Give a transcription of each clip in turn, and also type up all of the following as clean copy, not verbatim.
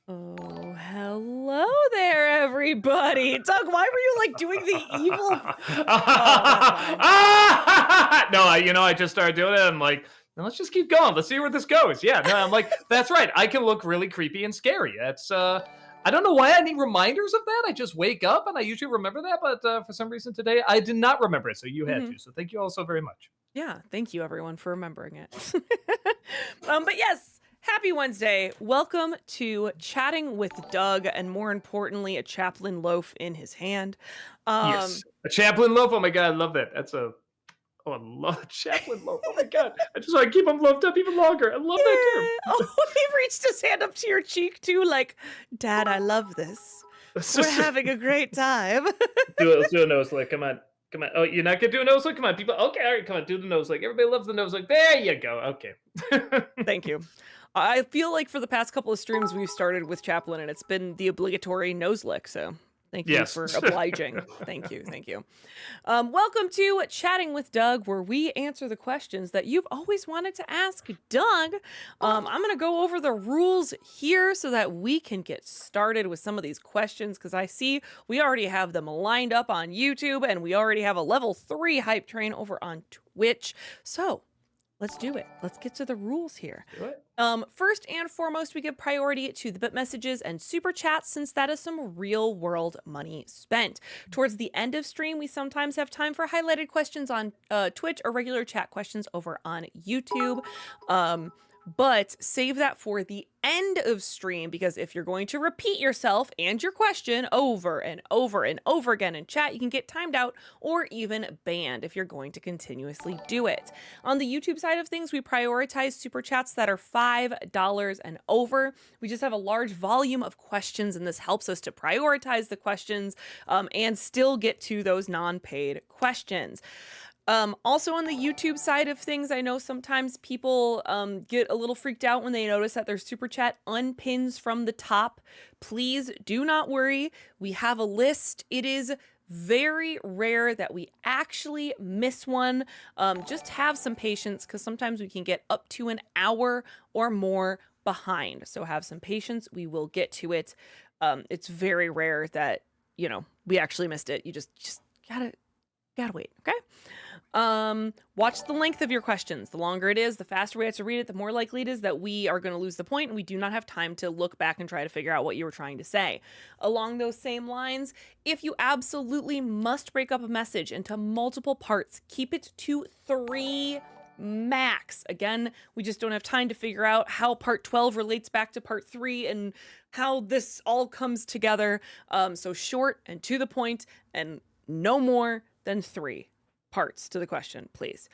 Oh, hello there, everybody. Doug, why were you like doing the evil? Oh, that's fine. No, I just started doing it. I'm like, "No, let's just keep going. Let's see where this goes." Yeah, no, I'm like, that's right. I can look really creepy and scary. I don't know why I need reminders of that. I just wake up and I usually remember that, but for some reason today I did not remember it. So you had Hmm. to. So thank you all so very much. Yeah, thank you everyone for remembering it. But yes, happy Wednesday. Welcome to Chatting with Doug, and more importantly, a chaplain loaf in his hand. Yes, Um, a chaplain loaf. Oh my god, I love that. I love a chaplain loaf. Oh my god, I just want to keep them loafed up even longer. I love that term. yeah. Oh, he reached his hand up to your cheek too, like, Dad, I love this. Let's We're just having a great time. do it. Let's do a nose lick. Come on. Come on. Oh, you're not gonna do a nose lick? Come on, people. Okay, all right, come on, do the nose lick. Everybody loves the nose lick. There you go. Okay. Thank you. I feel like for the past couple of streams we've started with Chaplin and it's been the obligatory nose lick, so thank you Yes. for obliging. Thank you, thank you. Welcome to Chatting with Doug, where we answer the questions that you've always wanted to ask Doug. I'm going to go over the rules here so that we can get started with some of these questions, because I see we already have them lined up on YouTube and we already have a level 3 hype train over on Twitch. So let's do it. Let's get to the rules here. Do it. First and foremost, we give priority to the bit messages and super chats, since that is some real world money spent. Towards the end of stream, we sometimes have time for highlighted questions on Twitch or regular chat questions over on YouTube. But save that for the end of stream, because if you're going to repeat yourself and your question over and over and over again in chat, you can get timed out or even banned if you're going to continuously do it. On the YouTube side of things, we prioritize super chats that are $5 and over. We just have a large volume of questions, and this helps us to prioritize the questions and still get to those non-paid questions. Also on the YouTube side of things, I know sometimes people get a little freaked out when they notice that their super chat unpins from the top. Please do not worry. We have a list. It is very rare that we actually miss one. Just have some patience, because sometimes we can get up to an hour or more behind. So have some patience. We will get to it. It's very rare that, we actually missed it. You just gotta wait, okay? Watch the length of your questions. The longer it is, the faster we have to read it, the more likely it is that we are going to lose the point, and we do not have time to look back and try to figure out what you were trying to say. Along those same lines, if you absolutely must break up a message into multiple parts, keep it to 3 max. Again, we just don't have time to figure out how part 12 relates back to part 3 and how this all comes together. So short and to the point, and no more than 3 parts to the question, please.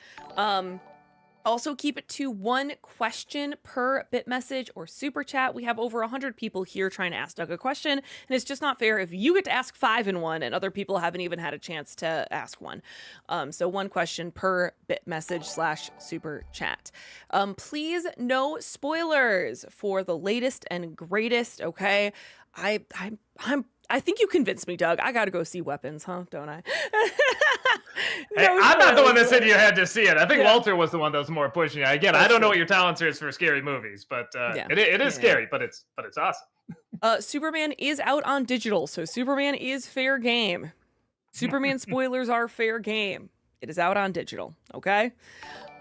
Also keep it to 1 question per bit message or super chat. We have over 100 people here trying to ask Doug a question, and it's just not fair if you get to ask 5 in one and other people haven't even had a chance to ask one. So 1 question per bit message / super chat. Please, no spoilers for the latest and greatest, okay? I think you convinced me, Doug. I gotta go see Weapons, huh? Don't I? Hey, No I'm not the one that spoilers. said you had to see it. I think Yeah, Walter was the one that was more pushing it. Again, I that's don't know true. what your talents is for scary movies, but Yeah, it is yeah. scary, but it's awesome. Superman is out on digital, so Superman is fair game. Superman spoilers are fair game. It is out on digital, okay?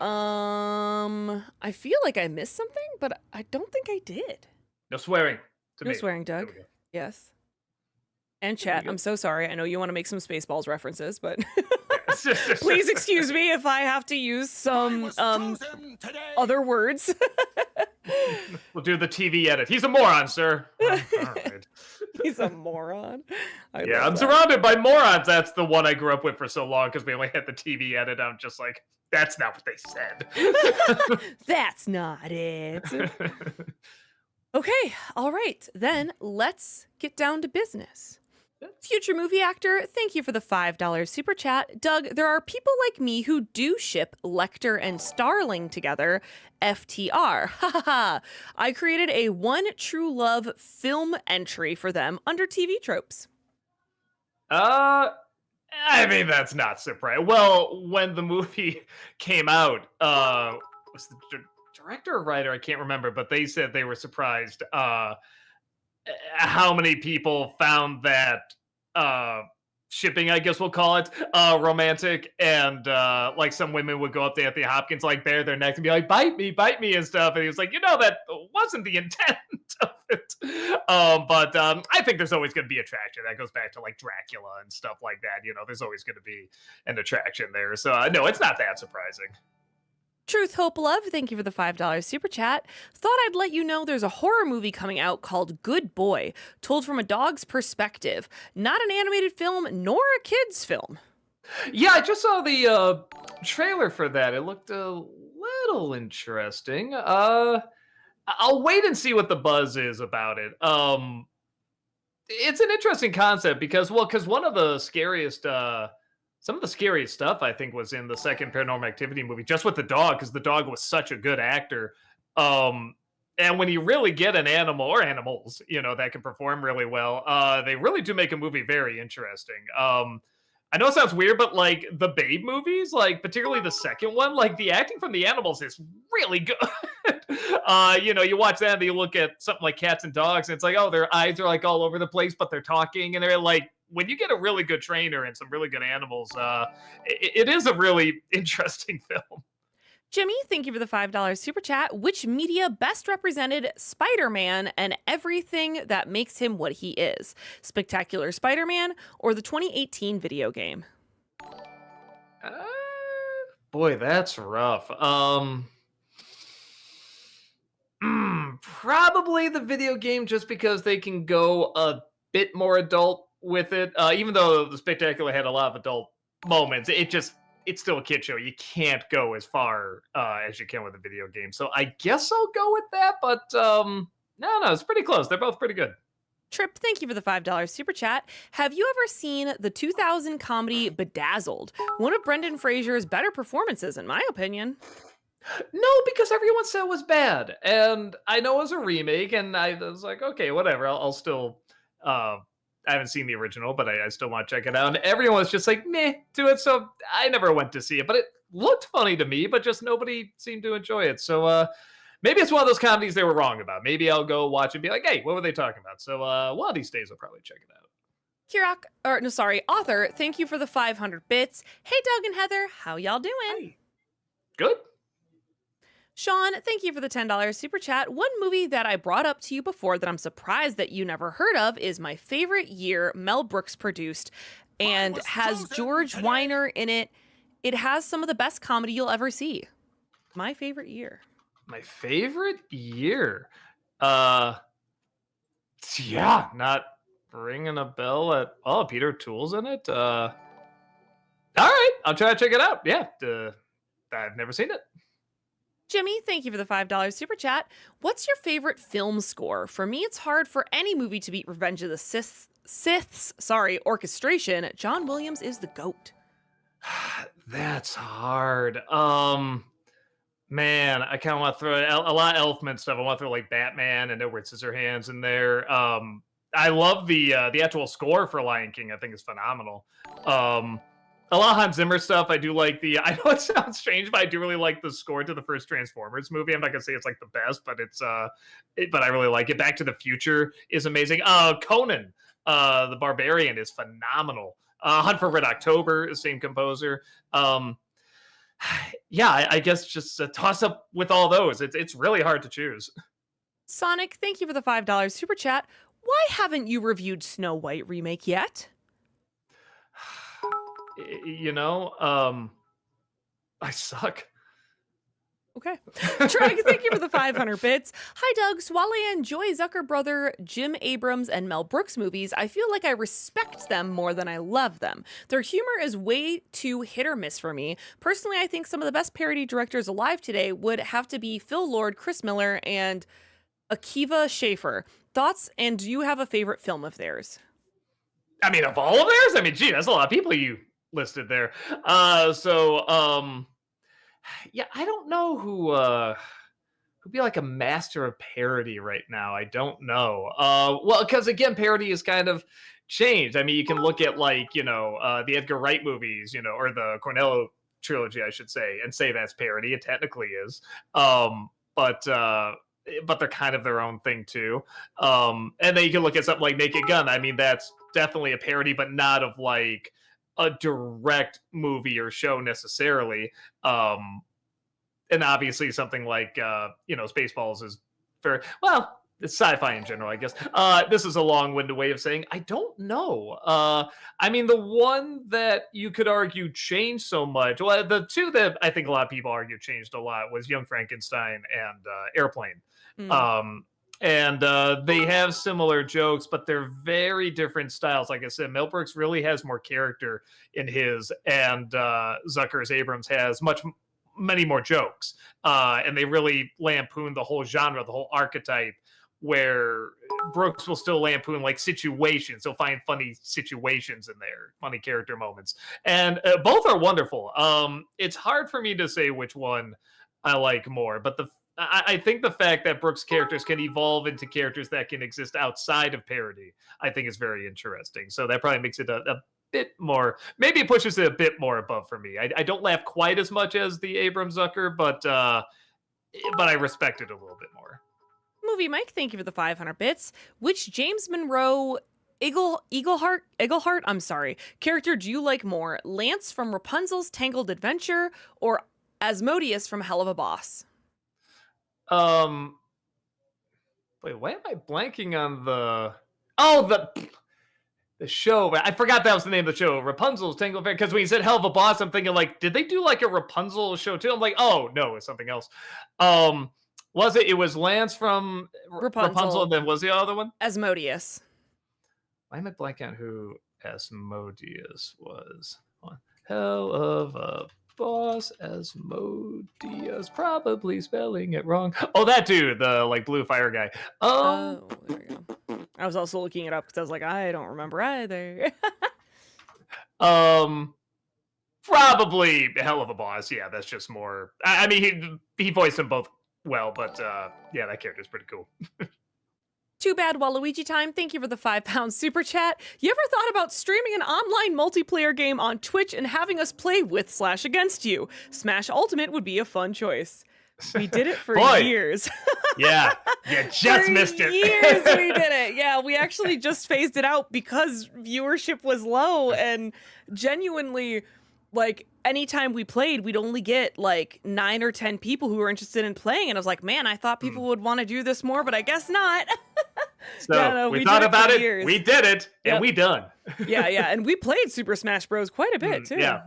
I feel like I missed something, but I don't think I did. No swearing to No me. swearing, There Doug. we go. Yes. And There we chat, go. I'm so sorry. I know you want to make some Spaceballs references, but Yeah. please excuse me if I have to use some other words. We'll do the TV edit. He's a moron, sir. All right. He's a moron. I Yeah, love I'm that. surrounded by morons. That's the one I grew up with for so long because we only had the TV edit. I'm just like, that's not what they said. That's not it. Okay, all right. Then let's get down to business. Future movie actor, thank you for the $5 super chat. Doug, there are people like me who do ship Lecter and Starling together. FTR. Ha ha ha. I created a One True Love film entry for them under TV tropes. I mean, that's not surprising. Well, when the movie came out, was the director or writer? I can't remember, but they said they were surprised. how many people found that uh shipping, I guess we'll call it, romantic, and like some women would go up to Anthony Hopkins, like bare their necks and be like, bite me and stuff, and he was like, that wasn't the intent of it. But I think there's always going to be attraction. That goes back to like Dracula and stuff like that. There's always going to be an attraction there. So no, it's not that surprising. Truth, Hope, Love, thank you for the $5 super chat. Thought I'd let you know there's a horror movie coming out called Good Boy, told from a dog's perspective. Not an animated film, nor a kid's film. Yeah, I just saw the trailer for that. It looked a little interesting. I'll wait and see what the buzz is about it. It's an interesting concept because one of the scariest some of the scariest stuff I think was in the second Paranormal Activity movie, just with the dog, because the dog was such a good actor. And when you really get an animal or animals, that can perform really well, they really do make a movie very interesting. I know it sounds weird, but like the Babe movies, like particularly the second one, like the acting from the animals is really good. You watch that and you look at something like Cats and Dogs, and it's like, oh, their eyes are like all over the place, but they're talking, and they're like, when you get a really good trainer and some really good animals, it is a really interesting film. Jimmy, thank you for the $5 super chat. Which media best represented Spider-Man and everything that makes him what he is? Spectacular Spider-Man or the 2018 video game? Uh, Boy, that's rough. Probably the video game, just because they can go a bit more adult with it. Even though the Spectacular had a lot of adult moments, it's still a kid show. You can't go as far as you can with a video game. So I guess I'll go with that. But no, it's pretty close. They're both pretty good. Trip, thank you for the $5 super chat. Have you ever seen the 2000 comedy Bedazzled? One of Brendan Fraser's better performances, in my opinion. No, because everyone said it was bad, and I know it was a remake, and I was like, okay, whatever. I'll still. I haven't seen the original, but I still want to check it out. And everyone was just like, meh, to it. So I never went to see it, but it looked funny to me, but just nobody seemed to enjoy it. So maybe it's one of those comedies they were wrong about. Maybe I'll go watch and be like, hey, what were they talking about? So one of these days I'll probably check it out. Author, thank you for the 500 bits. Hey, Doug and Heather, how y'all doing? Hey. Good. Sean, thank you for the $10 super chat. One movie that I brought up to you before that I'm surprised that you never heard of is My Favorite Year, Mel Brooks produced, and has George Weiner in it. It has some of the best comedy you'll ever see. My Favorite Year. My Favorite Year. Yeah, not ringing a bell at all. Peter O'Toole's in it. All right, I'll try to check it out. Yeah, I've never seen it. Jimmy, thank you for the $5 super chat. What's your favorite film score? For me, it's hard for any movie to beat Revenge of the Sith's orchestration. John Williams is the GOAT. That's hard. Man, I kind of want to throw a lot of Elfman stuff. I want to throw like Batman and Edward Scissorhands in there. I love the actual score for Lion King. I think is phenomenal. A lot of Hans Zimmer stuff. I do like I know it sounds strange, but I do really like the score to the first Transformers movie. I'm not gonna say it's like the best, but but I really like it. Back to the Future is amazing. Conan, the Barbarian is phenomenal. Hunt for Red October is same composer. Yeah, I guess just a toss up with all those. It's really hard to choose. Sonic, thank you for the $5 super chat. Why haven't you reviewed Snow White remake yet? I suck. Okay. Treg, thank you for the 500 bits. Hi, Doug. So while I enjoy Zucker brother, Jim Abrams, and Mel Brooks movies, I feel like I respect them more than I love them. Their humor is way too hit or miss for me. Personally, I think some of the best parody directors alive today would have to be Phil Lord, Chris Miller, and Akiva Schaffer. Thoughts, and do you have a favorite film of theirs? I mean, of all of theirs? I mean, gee, that's a lot of people you listed there. Yeah, I don't know who'd be like a master of parody right now. I don't know. Well, because again, parody is kind of changed. I mean, you can look at like the Edgar Wright movies, or the Cornetto trilogy, I should say, and say that's parody. It technically is. But but they're kind of their own thing too. And then you can look at something like Naked Gun. I mean, that's definitely a parody, but not of like a direct movie or show necessarily. And obviously something like Spaceballs is very well. It's sci-fi in general, I guess. This is a long-winded way of saying I don't know. I mean, the one that you could argue changed so much. Well, the two that I think a lot of people argue changed a lot was Young Frankenstein and Airplane. Mm. And they have similar jokes, but they're very different styles. Like I said, Mel Brooks really has more character in his, and Zucker's Abrams has many more jokes. And they really lampoon the whole genre, the whole archetype, where Brooks will still lampoon like situations. He'll find funny situations in there, funny character moments. And both are wonderful. It's hard for me to say which one I like more, but I think the fact that Brooks' characters can evolve into characters that can exist outside of parody, I think is very interesting. So that probably makes it a bit more, maybe it pushes it a bit more above for me. I don't laugh quite as much as the Abrams Zucker, but I respect it a little bit more. Movie Mike, thank you for the 500 bits. Which James Monroe Eaglehart, I'm sorry, character do you like more? Lance from Rapunzel's Tangled Adventure or Asmodeus from Hell of a Boss? Wait, why am I blanking on the show? I forgot that was the name of the show. Rapunzel's Tangled Adventure. Because when you said Hell of a Boss, I'm thinking like, did they do like a Rapunzel show too? I'm like, oh no, it's something else. Was it? It was Lance from Rapunzel, and then was the other one? Asmodeus. Why am I blanking on who Asmodeus was? Hell of a Boss, Asmodeus, probably spelling it wrong. Oh, that dude, the like blue fire guy. Oh, there we go. I was also looking it up because I was like, I don't remember either. Probably Hell of a Boss. Yeah, that's just more. I mean, he voiced them both well, but yeah, that character's pretty cool. Too bad, Waluigi time. Thank you for the £5 super chat. You ever thought about streaming an online multiplayer game on Twitch and having us play with/against you? Smash Ultimate would be a fun choice. We did it for years. Yeah, you just missed it. Years we did it. Yeah, we actually just phased it out because viewership was low, and genuinely, like, anytime we played, we'd only get like 9 or 10 people who were interested in playing. And I was like, man, I thought people would want to do this more, but I guess not. So yeah, no, we thought about it, years. We did it, and we done. Yeah. And we played Super Smash Bros. Quite a bit too. Yeah.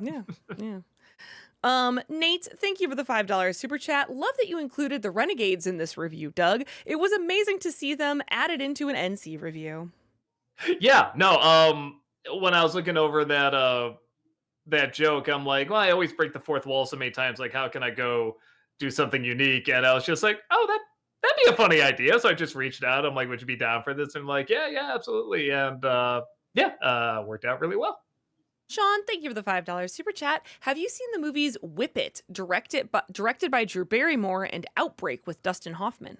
Nate, thank you for the $5 super chat. Love that you included the Renegades in this review, Doug. It was amazing to see them added into an NC review. Yeah, no, when I was looking over that joke, I'm like, well, I always break the fourth wall so many times. Like, how can I go do something unique? And I was just like, oh, that'd be a funny idea. So I just reached out. I'm like, would you be down for this? And I'm like, yeah, absolutely. And worked out really well. Sean, thank you for the $5 super chat. Have you seen the movies Whip It, directed by Drew Barrymore, and Outbreak with Dustin Hoffman?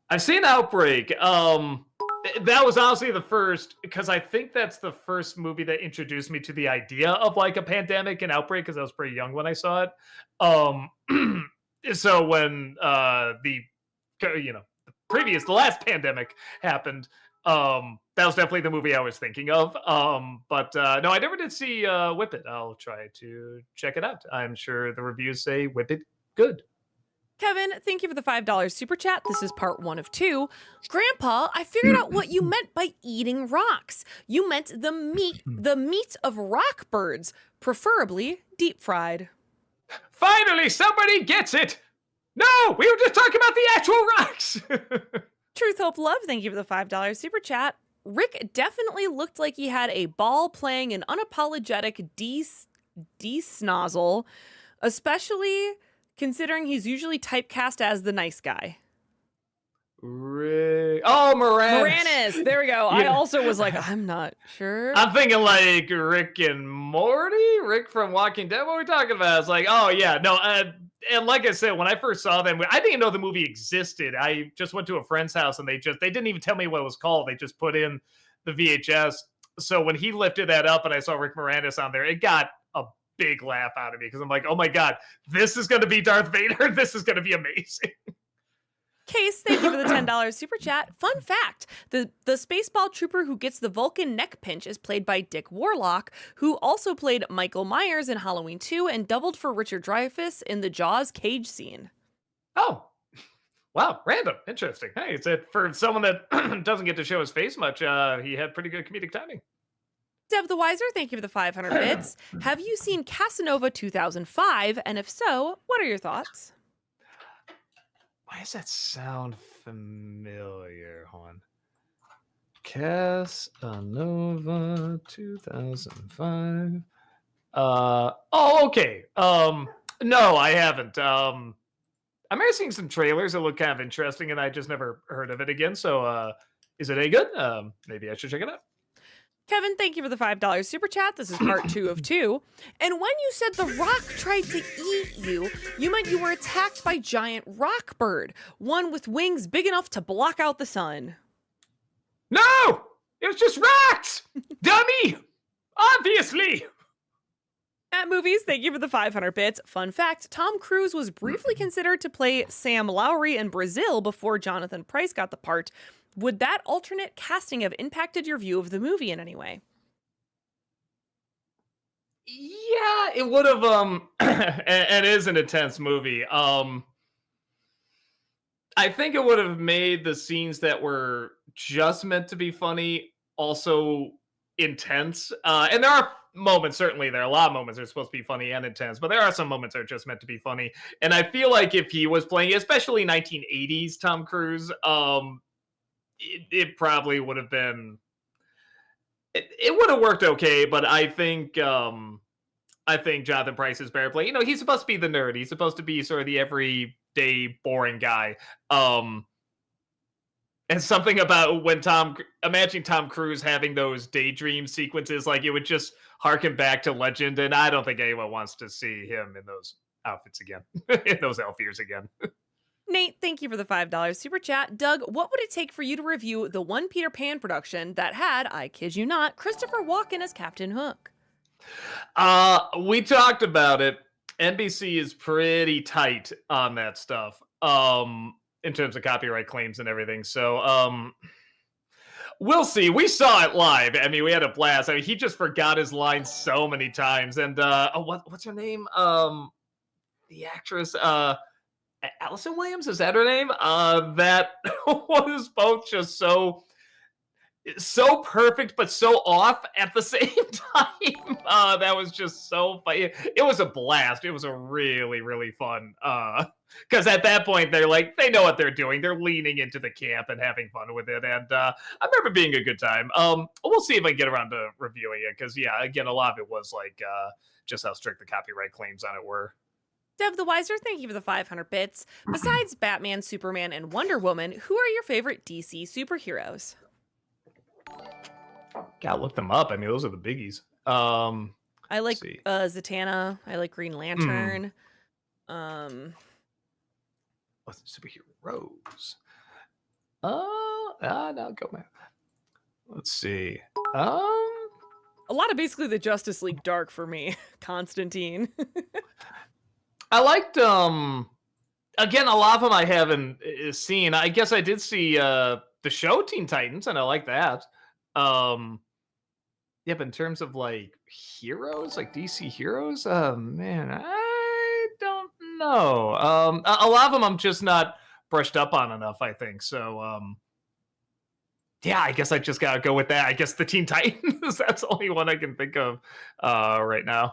I've seen Outbreak. That was honestly the first, because I think that's the first movie that introduced me to the idea of like a pandemic and outbreak, because I was pretty young when I saw it. So when the last pandemic happened, that was definitely the movie I was thinking of. But no, I never did see Whip It. I'll try to check it out. I'm sure the reviews say Whip It good. Kevin, thank you for the $5 super chat. This is part 1 of 2. Grandpa, I figured out what you meant by eating rocks. You meant the meat of rock birds, preferably deep fried. Finally, somebody gets it. No, we were just talking about the actual rocks. Truth, Hope, Love, thank you for the $5 super chat. Rick definitely looked like he had a ball playing an unapologetic de-snozzle, especially considering he's usually typecast as the nice guy. Rick. Oh, Moranis. There we go. Yeah. I also was like, I'm not sure. I'm thinking like Rick and Morty, Rick from Walking Dead. What are we talking about? It's like, oh yeah, no. And like I said, when I first saw them, I didn't know the movie existed. I just went to a friend's house and they didn't even tell me what it was called. They just put in the VHS. So when he lifted that up and I saw Rick Moranis on there, it got a big laugh out of me because I'm like, oh my God, this is going to be Darth Vader. This is going to be amazing. Case, thank you for the $10 super chat. Fun fact, the Spaceball trooper who gets the Vulcan neck pinch is played by Dick Warlock, who also played Michael Myers in Halloween 2 and doubled for Richard Dreyfuss in the Jaws cage scene. Oh, wow, random. Interesting. Hey, it's it for someone that doesn't get to show his face much. He had pretty good comedic timing. Deb the Wiser, thank you for the 500 bits. Have you seen Casanova 2005? And if so, what are your thoughts? Why does that sound familiar? Hold on. Casanova 2005. Oh, okay. No, I haven't. I remember seeing some trailers that look kind of interesting, and I just never heard of it again. So, is it any good? Maybe I should check it out. Kevin, thank you for the $5 super chat. This is part 2 of 2. And when you said the rock tried to eat you, you meant you were attacked by giant rock bird, one with wings big enough to block out the sun. No! It was just rocks! Dummy! Obviously! At Movies, thank you for the 500 bits. Fun fact, Tom Cruise was briefly considered to play Sam Lowry in Brazil before Jonathan Pryce got the part. Would that alternate casting have impacted your view of the movie in any way? Yeah, it would have, it is an intense movie. I think it would have made the scenes that were just meant to be funny also intense. And there are moments, certainly there are a lot of moments that are supposed to be funny and intense, but there are some moments that are just meant to be funny. And I feel like if he was playing, especially 1980s Tom Cruise, it probably would have been, it would have worked okay, but I think Jonathan Pryce is better playing. You know, he's supposed to be the nerd. He's supposed to be sort of the everyday boring guy. And something about when imagining Tom Cruise having those daydream sequences, like it would just harken back to Legend, and I don't think anyone wants to see him in those outfits again, in those elf ears again. Nate, thank you for the $5 super chat. Doug, what would it take for you to review the one Peter Pan production that had, I kid you not, Christopher Walken as Captain Hook? We talked about it. NBC is pretty tight on that stuff. In terms of copyright claims and everything. So, we'll see. We saw it live. I mean, we had a blast. I mean, he just forgot his lines so many times. And what's her name? The actress, Allison Williams, is that her name? That was both just so perfect but so off at the same time. That was just so funny. It was a blast. It was a really, really fun because at that point they know what they're doing. They're leaning into the camp and having fun with it, and I remember being a good time. We'll see if I can get around to reviewing it, because yeah, again, a lot of it was like just how strict the copyright claims on it were. Dev the Wiser, thank you for the 500 bits. Besides Batman, Superman, and Wonder Woman, who are your favorite DC superheroes? Gotta look them up. I mean, those are the biggies. I like Zatanna. I like Green Lantern. Superheroes. No, go man. Let's see. A lot of basically the Justice League Dark for me. Constantine. I liked again, a lot of them I haven't seen. I guess I did see the show Teen Titans, and I like that. Yeah, but in terms of like heroes, like DC heroes, man, I don't know. A lot of them I'm just not brushed up on enough, I think. So, yeah, I guess I just gotta go with that. I guess the Teen Titans. That's the only one I can think of right now.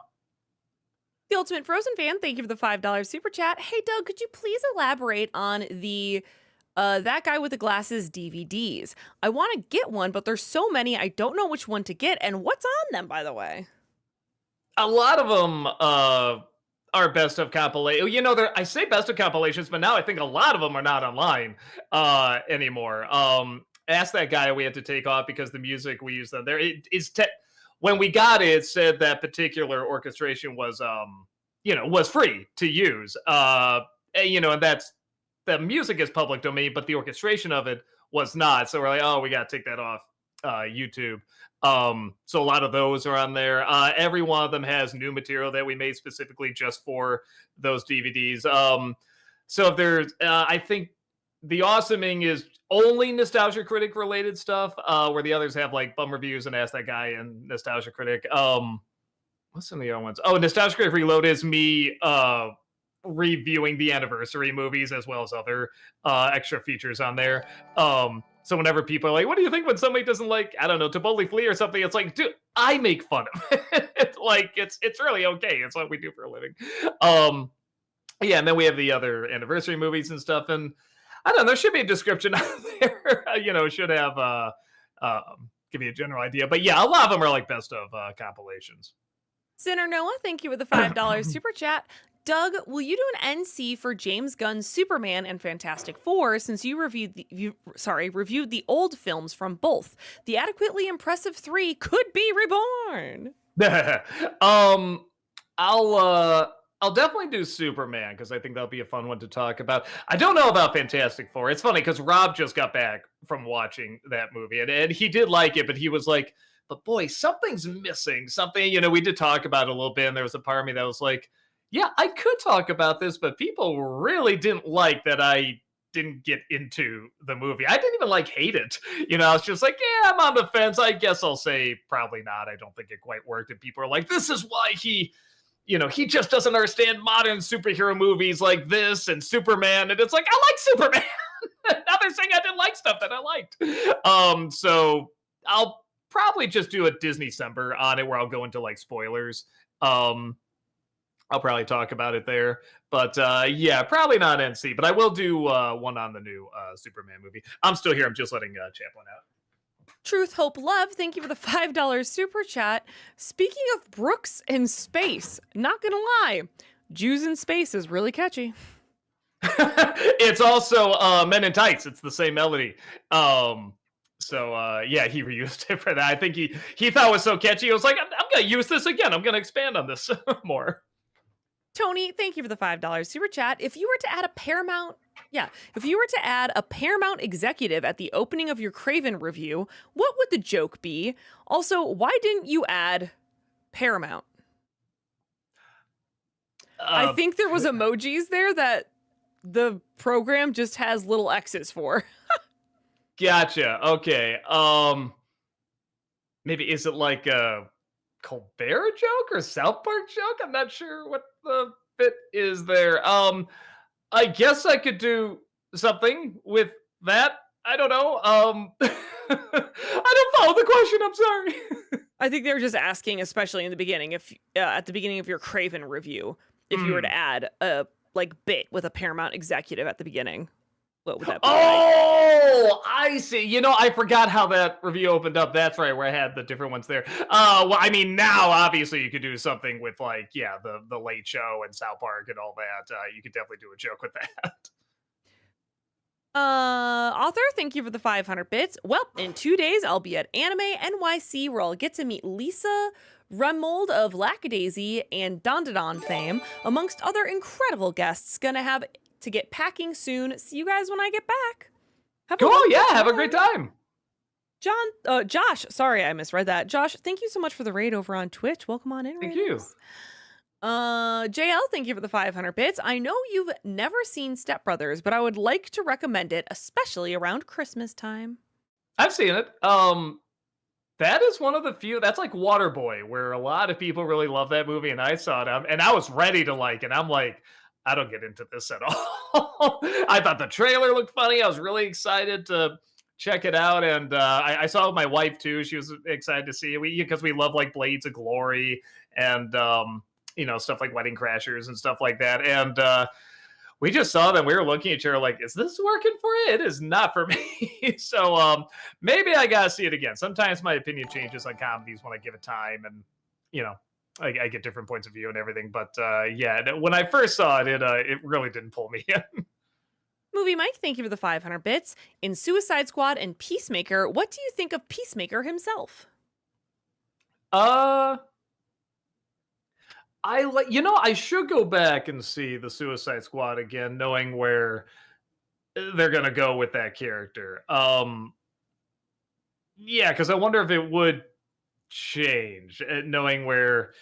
The Ultimate Frozen Fan, thank you for the $5 super chat. Hey, Doug, could you please elaborate on the That Guy with the Glasses DVDs? I want to get one, but there's so many, I don't know which one to get. And what's on them, by the way? A lot of them are best of compilation. You know, I say best of compilations, but now I think a lot of them are not online anymore. Ask That Guy we had to take off because the music we used on there when we got it, it said that particular orchestration was was free to use. And that's the music is public domain, but the orchestration of it was not. So we're like, oh, we got to take that off YouTube. So a lot of those are on there. Every one of them has new material that we made specifically just for those DVDs. So if there's, I think the awesoming is only Nostalgia Critic related stuff, where the others have like bum reviews and Ask That Guy and Nostalgia Critic. What's some of the other ones? Oh, Nostalgia Critic Reload is me reviewing the anniversary movies as well as other extra features on there. So whenever people are like, "What do you think when somebody doesn't like, I don't know, Taboli Flea or something?" It's like, dude, I make fun of it. It's like it's really okay. It's what we do for a living. Um, yeah, and then we have the other anniversary movies and stuff, and I don't know. There should be a description out there. Should have give you a general idea. But yeah, a lot of them are like best of compilations. Sinner Noah, thank you for the $5 super chat. Doug, will you do an NC for James Gunn's Superman and Fantastic Four since you reviewed the old films from both? The adequately impressive three could be reborn. I'll definitely do Superman because I think that'll be a fun one to talk about. I don't know about Fantastic Four. It's funny because Rob just got back from watching that movie and he did like it, but he was like, but boy, something's missing. Something, we did talk about it a little bit, and there was a part of me that was like, yeah, I could talk about this, but people really didn't like that I didn't get into the movie. I didn't even hate it. I was just like, yeah, I'm on the fence. I guess I'll say probably not. I don't think it quite worked. And people are like, this is why he just doesn't understand modern superhero movies like this and Superman. And it's like, I like Superman. Now they're saying I didn't like stuff that I liked. So I'll probably just do a Disney-cember on it where I'll go into spoilers. I'll probably talk about it there. But yeah, probably not NC. But I will do one on the new Superman movie. I'm still here. I'm just letting Chaplin out. Truth, Hope, Love, thank you for the $5 super chat. Speaking of Brooks in space, not gonna lie, Jews in space is really catchy. It's also Men in Tights. It's the same melody. So yeah, he reused it for that. I think he thought it was so catchy. He was like, I'm gonna use this again. I'm gonna expand on this more. Tony, thank you for the $5 super chat. If you were to add a Paramount executive at the opening of your Craven review, what would the joke be? Also, why didn't you add Paramount? I think there was emojis there that the program just has little X's for. Gotcha. Okay. Maybe is it like a Colbert joke or South Park joke? I'm not sure what the bit is there. I guess I could do something with that. I don't know. I don't follow the question. I'm sorry. I think they were just asking, especially in the beginning, if at the beginning of your Craven review, if you were to add a bit with a Paramount executive at the beginning, what would that be? Oh, I see. I forgot how that review opened up. That's right, where I had the different ones there. Well, I mean, now obviously you could do something with the Late Show and South Park and all that. You could definitely do a joke with that. Author, thank you for the 500 bits. Well, in 2 days, I'll be at Anime NYC where I'll get to meet Lisa Rummold of Lackadaisy and Dondadon fame, amongst other incredible guests. Gonna have to get packing soon. See you guys when I get back. Cool, yeah, have a great time. Josh, sorry I misread that. Josh, thank you so much for the raid over on Twitch. Welcome on in. Thank you. JL, thank you for the 500 bits. I know you've never seen Step Brothers, but I would like to recommend it, especially around Christmas time. I've seen it. That is one of the few. That's like Waterboy, where a lot of people really love that movie, and I saw it, and I was ready to like it. I'm like, I don't get into this at all. I thought the trailer looked funny. I was really excited to check it out, and I saw it with my wife too. She was excited to see it because we love Blades of Glory and stuff like Wedding Crashers and stuff like that. And we just saw them. We were looking at each other like, is this working for you? It is not for me. So maybe I gotta see it again. Sometimes my opinion changes on comedies when I give it time, and I get different points of view and everything. But yeah, when I first saw it, it really didn't pull me in. Movie Mike, thank you for the 500 bits. In Suicide Squad and Peacemaker, what do you think of Peacemaker himself? I should go back and see the Suicide Squad again, knowing where they're gonna go with that character. Yeah, because I wonder if it would change, knowing where.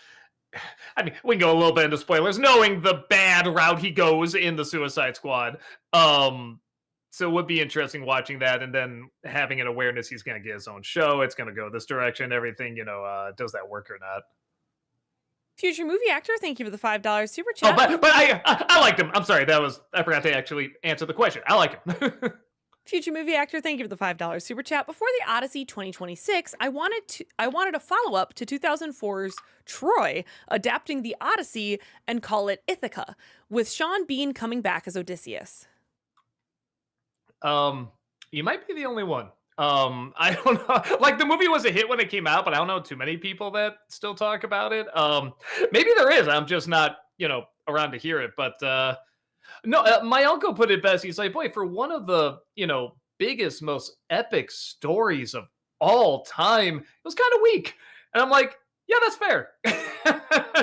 I mean, we can go a little bit into spoilers, knowing the bad route he goes in the Suicide Squad. So it would be interesting watching that and then having an awareness he's going to get his own show. It's going to go this direction, everything, does that work or not? Future movie actor, thank you for the $5 super Oh, chat. but I liked him. I'm sorry. I forgot to actually answer the question. I like him. Future movie actor, thank you for the $5 super chat. Before the Odyssey 2026, I wanted a follow up to 2004's Troy, adapting the Odyssey and call it Ithaca, with Sean Bean coming back as Odysseus. You might be the only one. I don't know. Like the movie was a hit when it came out, but I don't know too many people that still talk about it. Maybe there is. I'm just not, around to hear it. But no, my uncle put it best. He's like, boy, for one of the, biggest, most epic stories of all time, it was kind of weak. And I'm like, yeah, that's fair.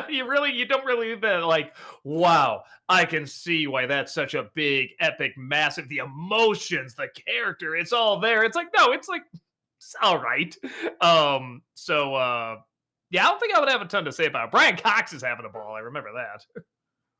You don't really leave that like, wow, I can see why that's such a big, epic, massive, the emotions, the character, it's all there. It's like, no, it's like, it's all right. Yeah, I don't think I would have a ton to say about it. Brian Cox is having a ball. I remember that.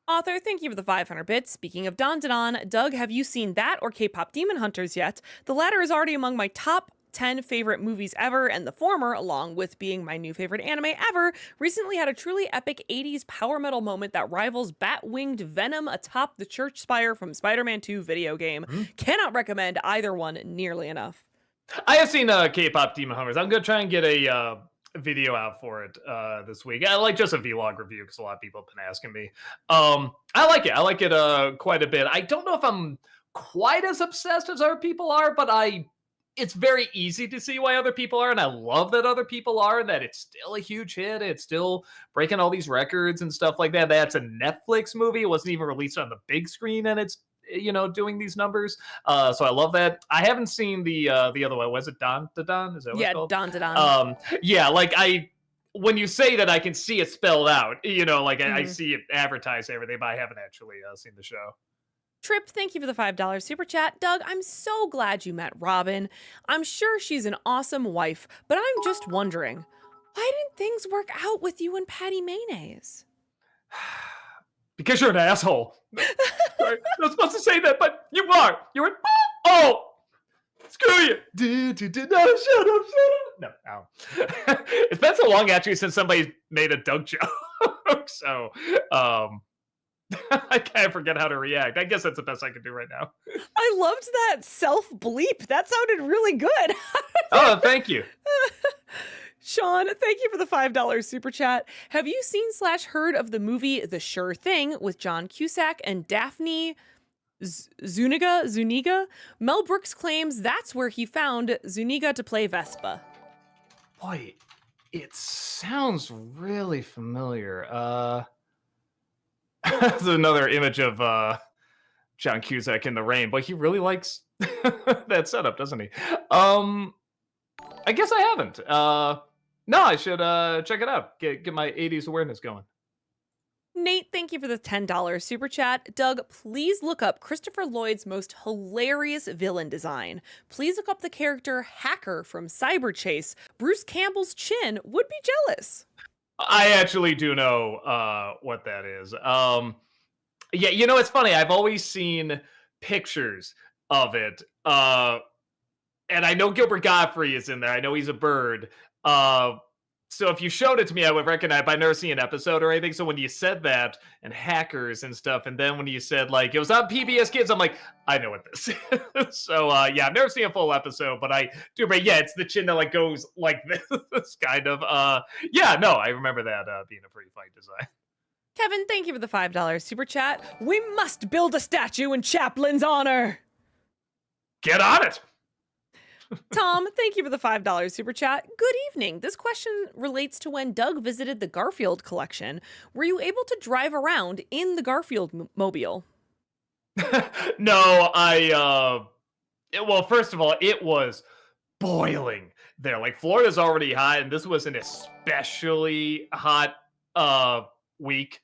Author, thank you for the 500 bits. Speaking of Don Don, Doug, have you seen that or K-pop Demon Hunters yet? The latter is already among my top 10 favorite movies ever, and the former, along with being my new favorite anime ever, recently had a truly epic 80s power metal moment that rivals bat-winged venom atop the church spire from Spider-Man 2 video game. Cannot recommend either one nearly enough. I have seen K-pop Demon Hunters. I'm going to try and get a video out for it this week. I like just a vlog review because a lot of people have been asking me. I like it. I like it quite a bit. I don't know if I'm quite as obsessed as other people are, but it's very easy to see why other people are, and I love that other people are, and that it's still a huge hit. It's still breaking all these records and stuff like that. That's a Netflix movie. It wasn't even released on the big screen, and it's doing these numbers. So I love that. I haven't seen the other one. Was it Don Da Don? Is that what it's called? Don Da Don. Yeah, like when you say that, I can see it spelled out. I see it advertised everything, but I haven't actually seen the show. Trip, thank you for the $5 super chat. Doug, I'm so glad you met Robin. I'm sure she's an awesome wife, but I'm just wondering, why didn't things work out with you and Patty Mayonnaise? Because you're an asshole. Sorry, I'm not supposed to say that, but you are. You're an oh, screw you. No, shut up. No, it's been so long actually since somebody made a Doug joke. So, I can't forget how to react. I guess that's the best I can do right now. I loved that self bleep. That sounded really good. Oh, thank you. Sean, thank you for the $5 super chat. Have you seen / heard of the movie The Sure Thing with John Cusack and Daphne Zuniga? Mel Brooks claims that's where he found Zuniga to play Vespa. Boy, it sounds really familiar. There's another image of John Cusack in the rain, but he really likes that setup, doesn't he? I guess I haven't. No, I should check it out. Get my 80s awareness going. Nate, thank you for the $10 super chat. Doug, please look up Christopher Lloyd's most hilarious villain design. Please look up the character Hacker from Cyber Chase. Bruce Campbell's chin would be jealous. I actually do know what that is. Yeah, it's funny. I've always seen pictures of it. And I know Gilbert Gottfried is in there. I know he's a bird. So if you showed it to me, I would recognize it, but I've never seen an episode or anything. So when you said that and hackers and stuff, and then when you said like it was on PBS Kids, I'm like, I know what this is. So yeah, I've never seen a full episode, but I do. But yeah, it's the chin that like goes like this kind of. Yeah, no, I remember that being a pretty funny design. Kevin, thank you for the $5 super chat. We must build a statue in Chaplin's honor. Get on it. Tom, thank you for the $5 super chat. Good evening. This question relates to when Doug visited the Garfield collection. Were you able to drive around in the Garfield mobile? No, well, first of all, it was boiling there. Like Florida's already hot, and this was an especially hot week.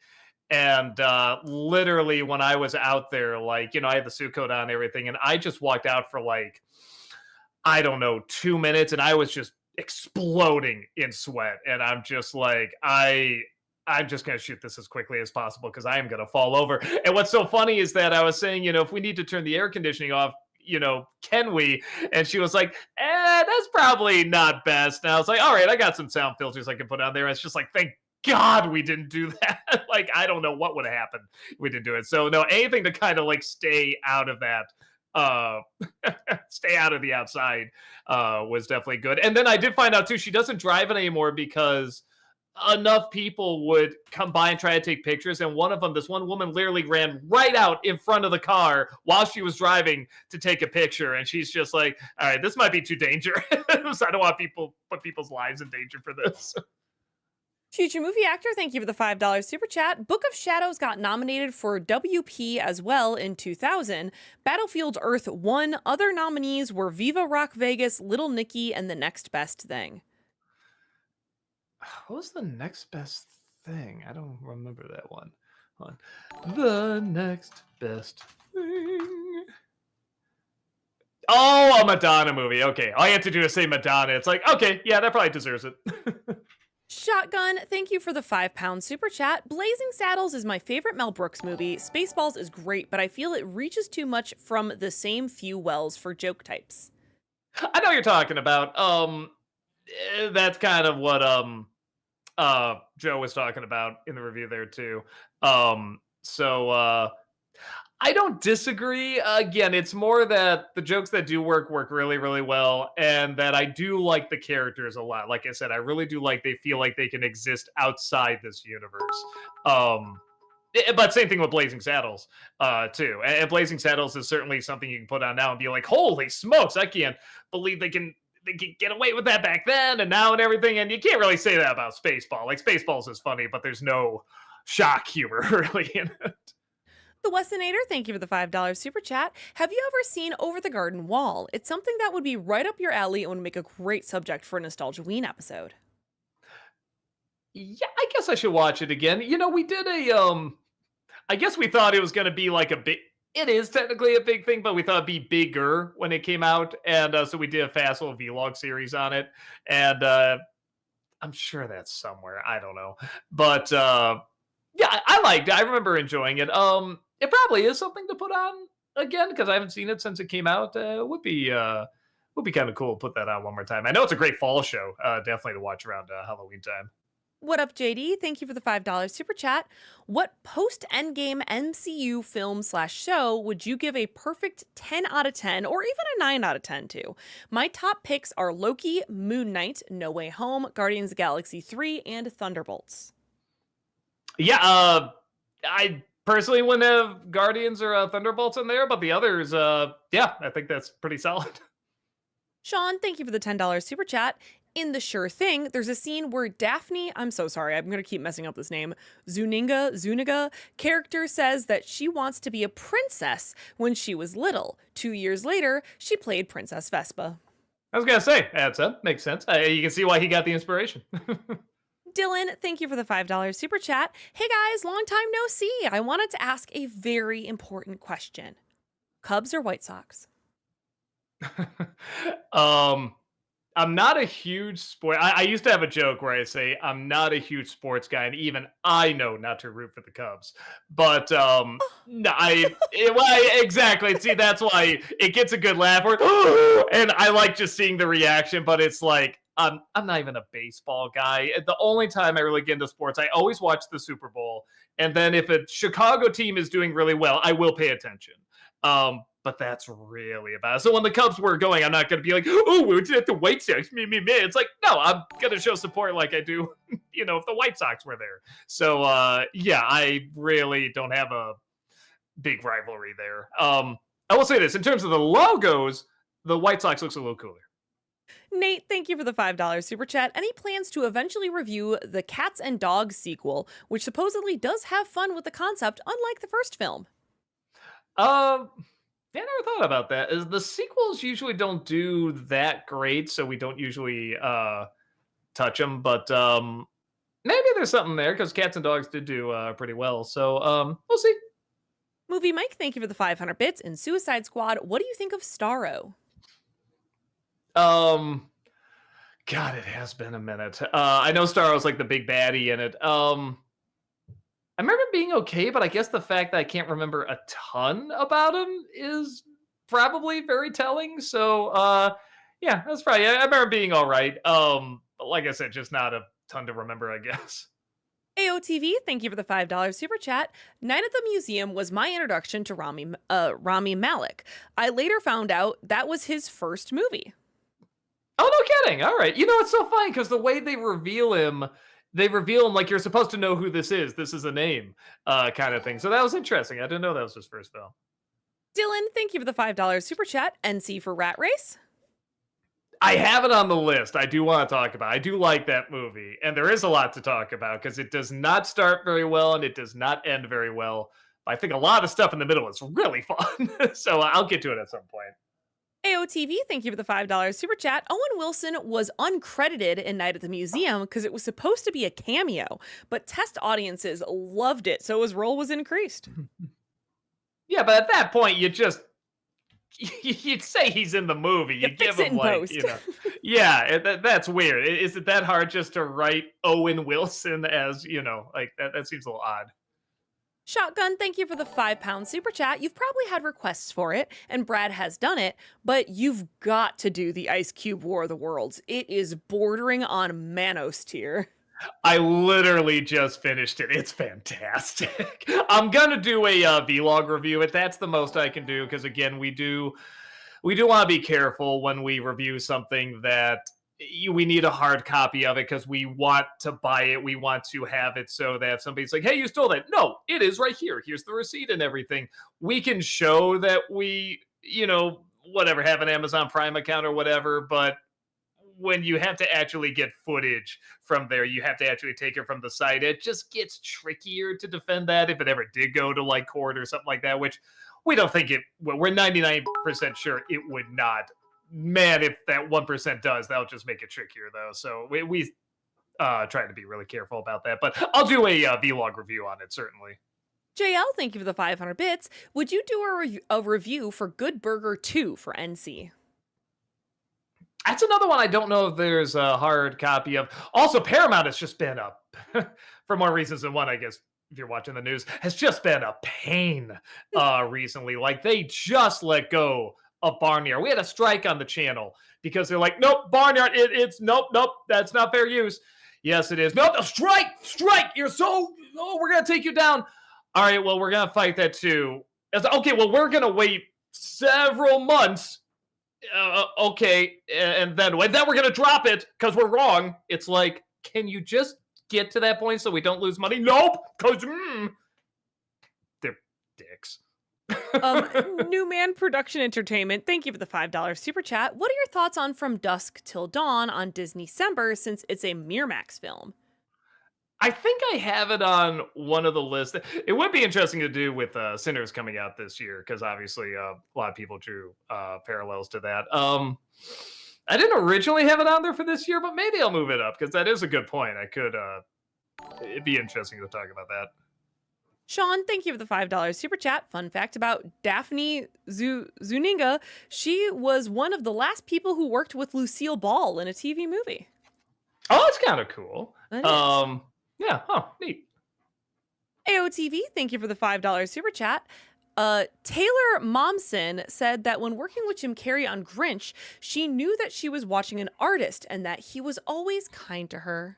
And literally when I was out there, like, I had the suit coat on and everything, and I just walked out for like, I don't know, 2 minutes, and I was just exploding in sweat. And I'm just like, I'm just going to shoot this as quickly as possible because I am going to fall over. And what's so funny is that I was saying, if we need to turn the air conditioning off, can we? And she was like, that's probably not best. And I was like, all right, I got some sound filters I can put on there. It's just like, thank God we didn't do that. Like, I don't know what would have happened if we didn't do it. So no, anything to kind of like stay out of that, uh stay out of the outside, was definitely good. And then I did find out too, she doesn't drive it anymore because enough people would come by and try to take pictures. And one of them, this one woman, literally ran right out in front of the car while she was driving to take a picture. And she's just like, all right, this might be too dangerous. I don't want people put people's lives in danger for this. Future movie actor, thank you for the $5 super chat. Book of Shadows got nominated for WP as well in 2000. Battlefield Earth won. Other nominees were Viva Rock Vegas, Little Nicky, and The Next Best Thing. What was the next best thing? I don't remember that one. Hold on. The next best thing. Oh, a Madonna movie. Okay. All you have to do is say Madonna. It's like, okay, yeah, that probably deserves it. Shotgun, thank you for the £5 super chat. Blazing Saddles is my favorite Mel Brooks movie. Spaceballs is great, but I feel it reaches too much from the same few wells for joke types. I know what you're talking about. That's kind of what Joe was talking about in the review there too. So I don't disagree. Again, it's more that the jokes that do work really, really well, and that I do like the characters a lot. Like I said, I really do like they feel like they can exist outside this universe. But same thing with Blazing Saddles, too. And Blazing Saddles is certainly something you can put on now and be like, holy smokes, I can't believe they can get away with that back then and now and everything. And you can't really say that about Spaceball. Like, Spaceballs is funny, but there's no shock humor really in it. The Wessonator, thank you for the $5 super chat. Have you ever seen Over the Garden Wall? It's something that would be right up your alley and would make a great subject for a Nostalgia Ween episode. Yeah, I guess I should watch it again. We did I guess we thought it was going to be like a big, it is technically a big thing, but we thought it'd be bigger when it came out. And so we did a Fast Little Vlog series on it. And I'm sure that's somewhere. I don't know. But yeah, I liked it. I remember enjoying it. It probably is something to put on again because I haven't seen it since it came out. Would be kind of cool to put that on one more time. I know it's a great fall show, definitely to watch around Halloween time. What up, JD? Thank you for the $5 super chat. What post-Endgame MCU film/show would you give a perfect 10 out of 10 or even a 9 out of 10 to? My top picks are Loki, Moon Knight, No Way Home, Guardians of the Galaxy 3, and Thunderbolts. Yeah, I personally wouldn't have Guardians or Thunderbolts in there, but the others, yeah, I think that's pretty solid. Sean, thank you for the $10 super chat. In The Sure Thing, there's a scene where Daphne, I'm so sorry, I'm going to keep messing up this name, Zuniga, character says that she wants to be a princess when she was little. 2 years later, she played Princess Vespa. I was going to say, adds up, makes sense. You can see why he got the inspiration. Dylan, thank you for the $5 super chat. Hey guys, long time no see. I wanted to ask a very important question. Cubs or White Sox? I'm not a huge sport. I used to have a joke where I say I'm not a huge sports guy, and even I know not to root for the Cubs. But no, exactly. See, that's why it gets a good laugh. And I like just seeing the reaction. But it's like I'm not even a baseball guy. The only time I really get into sports, I always watch the Super Bowl, and then if a Chicago team is doing really well, I will pay attention. But that's really about it. So when the Cubs were going, I'm not going to be like, oh, we're at the White Sox, me. It's like, no, I'm going to show support like I do, if the White Sox were there. So, yeah, I really don't have a big rivalry there. I will say this, in terms of the logos, the White Sox looks a little cooler. Nate, thank you for the $5 super chat. Any plans to eventually review the Cats and Dogs sequel, which supposedly does have fun with the concept, unlike the first film? Yeah, I never thought about that. Is the sequels usually don't do that great, so we don't usually touch them. But maybe there's something there because Cats and Dogs did do pretty well. So we'll see. Movie Mike, thank you for the 500 bits. In Suicide Squad, what do you think of Starro? God, it has been a minute. I know Starro's like the big baddie in it. I remember being okay, but I guess the fact that I can't remember a ton about him is probably very telling. So yeah, that's probably. I remember being all right. But like I said, just not a ton to remember, I guess. AOTV, thank you for the $5 super chat. Night at the Museum was my introduction to Rami Malek. I later found out that was his first movie. Oh, no kidding. All right. You know, it's so funny because the way they reveal him like you're supposed to know who this is. This is a name, kind of thing. So that was interesting. I didn't know that was his first film. Dylan, thank you for the $5 super chat. NC for Rat Race. I have it on the list. I do want to talk about. I do like that movie, and there is a lot to talk about because it does not start very well and it does not end very well. I think a lot of stuff in the middle is really fun. So I'll get to it at some point. AOTV, thank you for the $5 super chat. Owen Wilson was uncredited in Night at the Museum because it was supposed to be a cameo, but test audiences loved it, so his role was increased. Yeah, but at that point, you'd say he's in the movie. You You'd fix give it him in post. Yeah, that's weird. Is it that hard just to write Owen Wilson as like that? That seems a little odd. Shotgun, thank you for the £5 super chat. You've probably had requests for it, and Brad has done it, but you've got to do the Ice Cube War of the Worlds. It is bordering on Manos tier. I literally just finished it. It's fantastic. I'm gonna do a vlog review. That's the most I can do because again, we do want to be careful when we review something that we need a hard copy of it because we want to buy it. We want to have it so that if somebody's like, hey, you stole that. No, it is right here. Here's the receipt and everything. We can show that we, whatever, have an Amazon Prime account or whatever, but when you have to actually get footage from there, you have to actually take it from the site. It just gets trickier to defend that if it ever did go to like court or something like that, which we don't think we're 99% sure it would not. Man, if that 1% does, that'll just make it trickier though. So we try to be really careful about that, but I'll do a vlog review on it, certainly. JL, thank you for the 500 bits. Would you do a review for Good Burger 2 for NC? That's another one I don't know if there's a hard copy of. Also, Paramount has just been up for more reasons than one, I guess, if you're watching the news, has just been a pain recently. Like, they just let go of Barnyard. We had a strike on the channel because they're like, nope, Barnyard, nope, that's not fair use. Yes, it is. Nope, strike, we're going to take you down. All right, well, we're going to fight that too. Okay, well, we're going to wait several months. Okay, and then we're going to drop it because we're wrong. It's like, can you just get to that point so we don't lose money? Nope, because they're dicks. New Man Production Entertainment, thank you for the $5 super chat. What are your thoughts on From Dusk Till Dawn on Disney-cember since it's a Miramax film? I think I have it on one of the lists. It would be interesting to do with Sinners coming out this year because obviously a lot of people drew parallels to that. I didn't originally have it on there for this year, but maybe I'll move it up because that is a good point. I could. It'd be interesting to talk about that. Sean, thank you for the $5 super chat. Fun fact about Daphne Zuniga, she was one of the last people who worked with Lucille Ball in a TV movie. Oh, that's kind of cool. That is. Yeah, neat. AOTV, thank you for the $5 super chat. Taylor Momsen said that when working with Jim Carrey on Grinch, she knew that she was watching an artist and that he was always kind to her.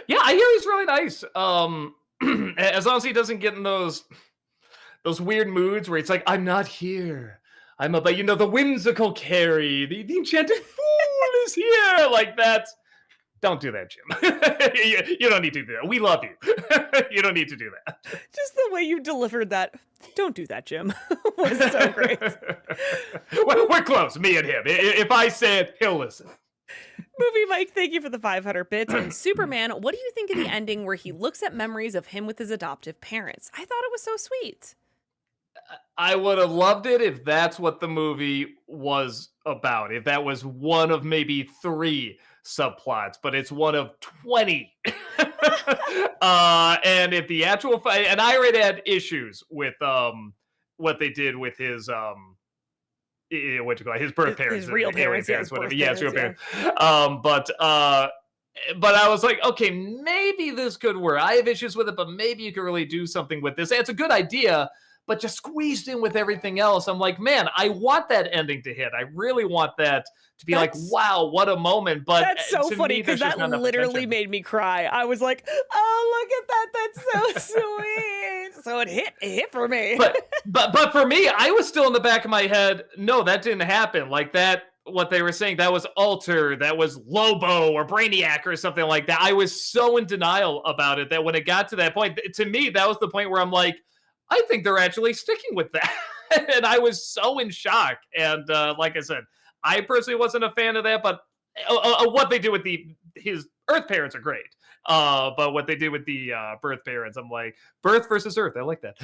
Yeah, I hear he's really nice. As long as he doesn't get in those weird moods where it's like, I'm not here. I'm but the whimsical Carrey, the enchanted fool is here. Like that. Don't do that, Jim. You don't need to do that. We love you. You don't need to do that. Just the way you delivered that, don't do that, Jim, was so great. We're close, me and him. If I say it, he'll listen. Movie Mike, thank you for the 500 bits. And Superman, what do you think of the ending where he looks at memories of him with his adoptive parents? I thought it was so sweet. I would have loved it if that's what the movie was about. If that was one of maybe 3 subplots, but it's one of 20. And if the actual fight, and I already had issues with what they did with his his birth parents, his real parents, whatever. Yeah, his real parents. But I was like, okay, maybe this could work. I have issues with it, but maybe you could really do something with this. It's a good idea, but just squeezed in with everything else. I'm like, man, I want that ending to hit. I really want that to be like, That's wow, what a moment. But that's so to funny me, because there's just that not enough literally attention. made me cry. I was like, "Oh, look at that! That's so sweet." So it hit for me. But for me, I was still in the back of my head. No, that didn't happen. Like that, what they were saying, that was Alter, that was Lobo or Brainiac or something like that. I was so in denial about it that when it got to that point, to me, that was the point where I'm like, I think they're actually sticking with that, and I was so in shock. And like I said, I personally wasn't a fan of that, but what they do with his Earth parents are great. But what they do with the birth parents, I'm like, birth versus Earth. I like that.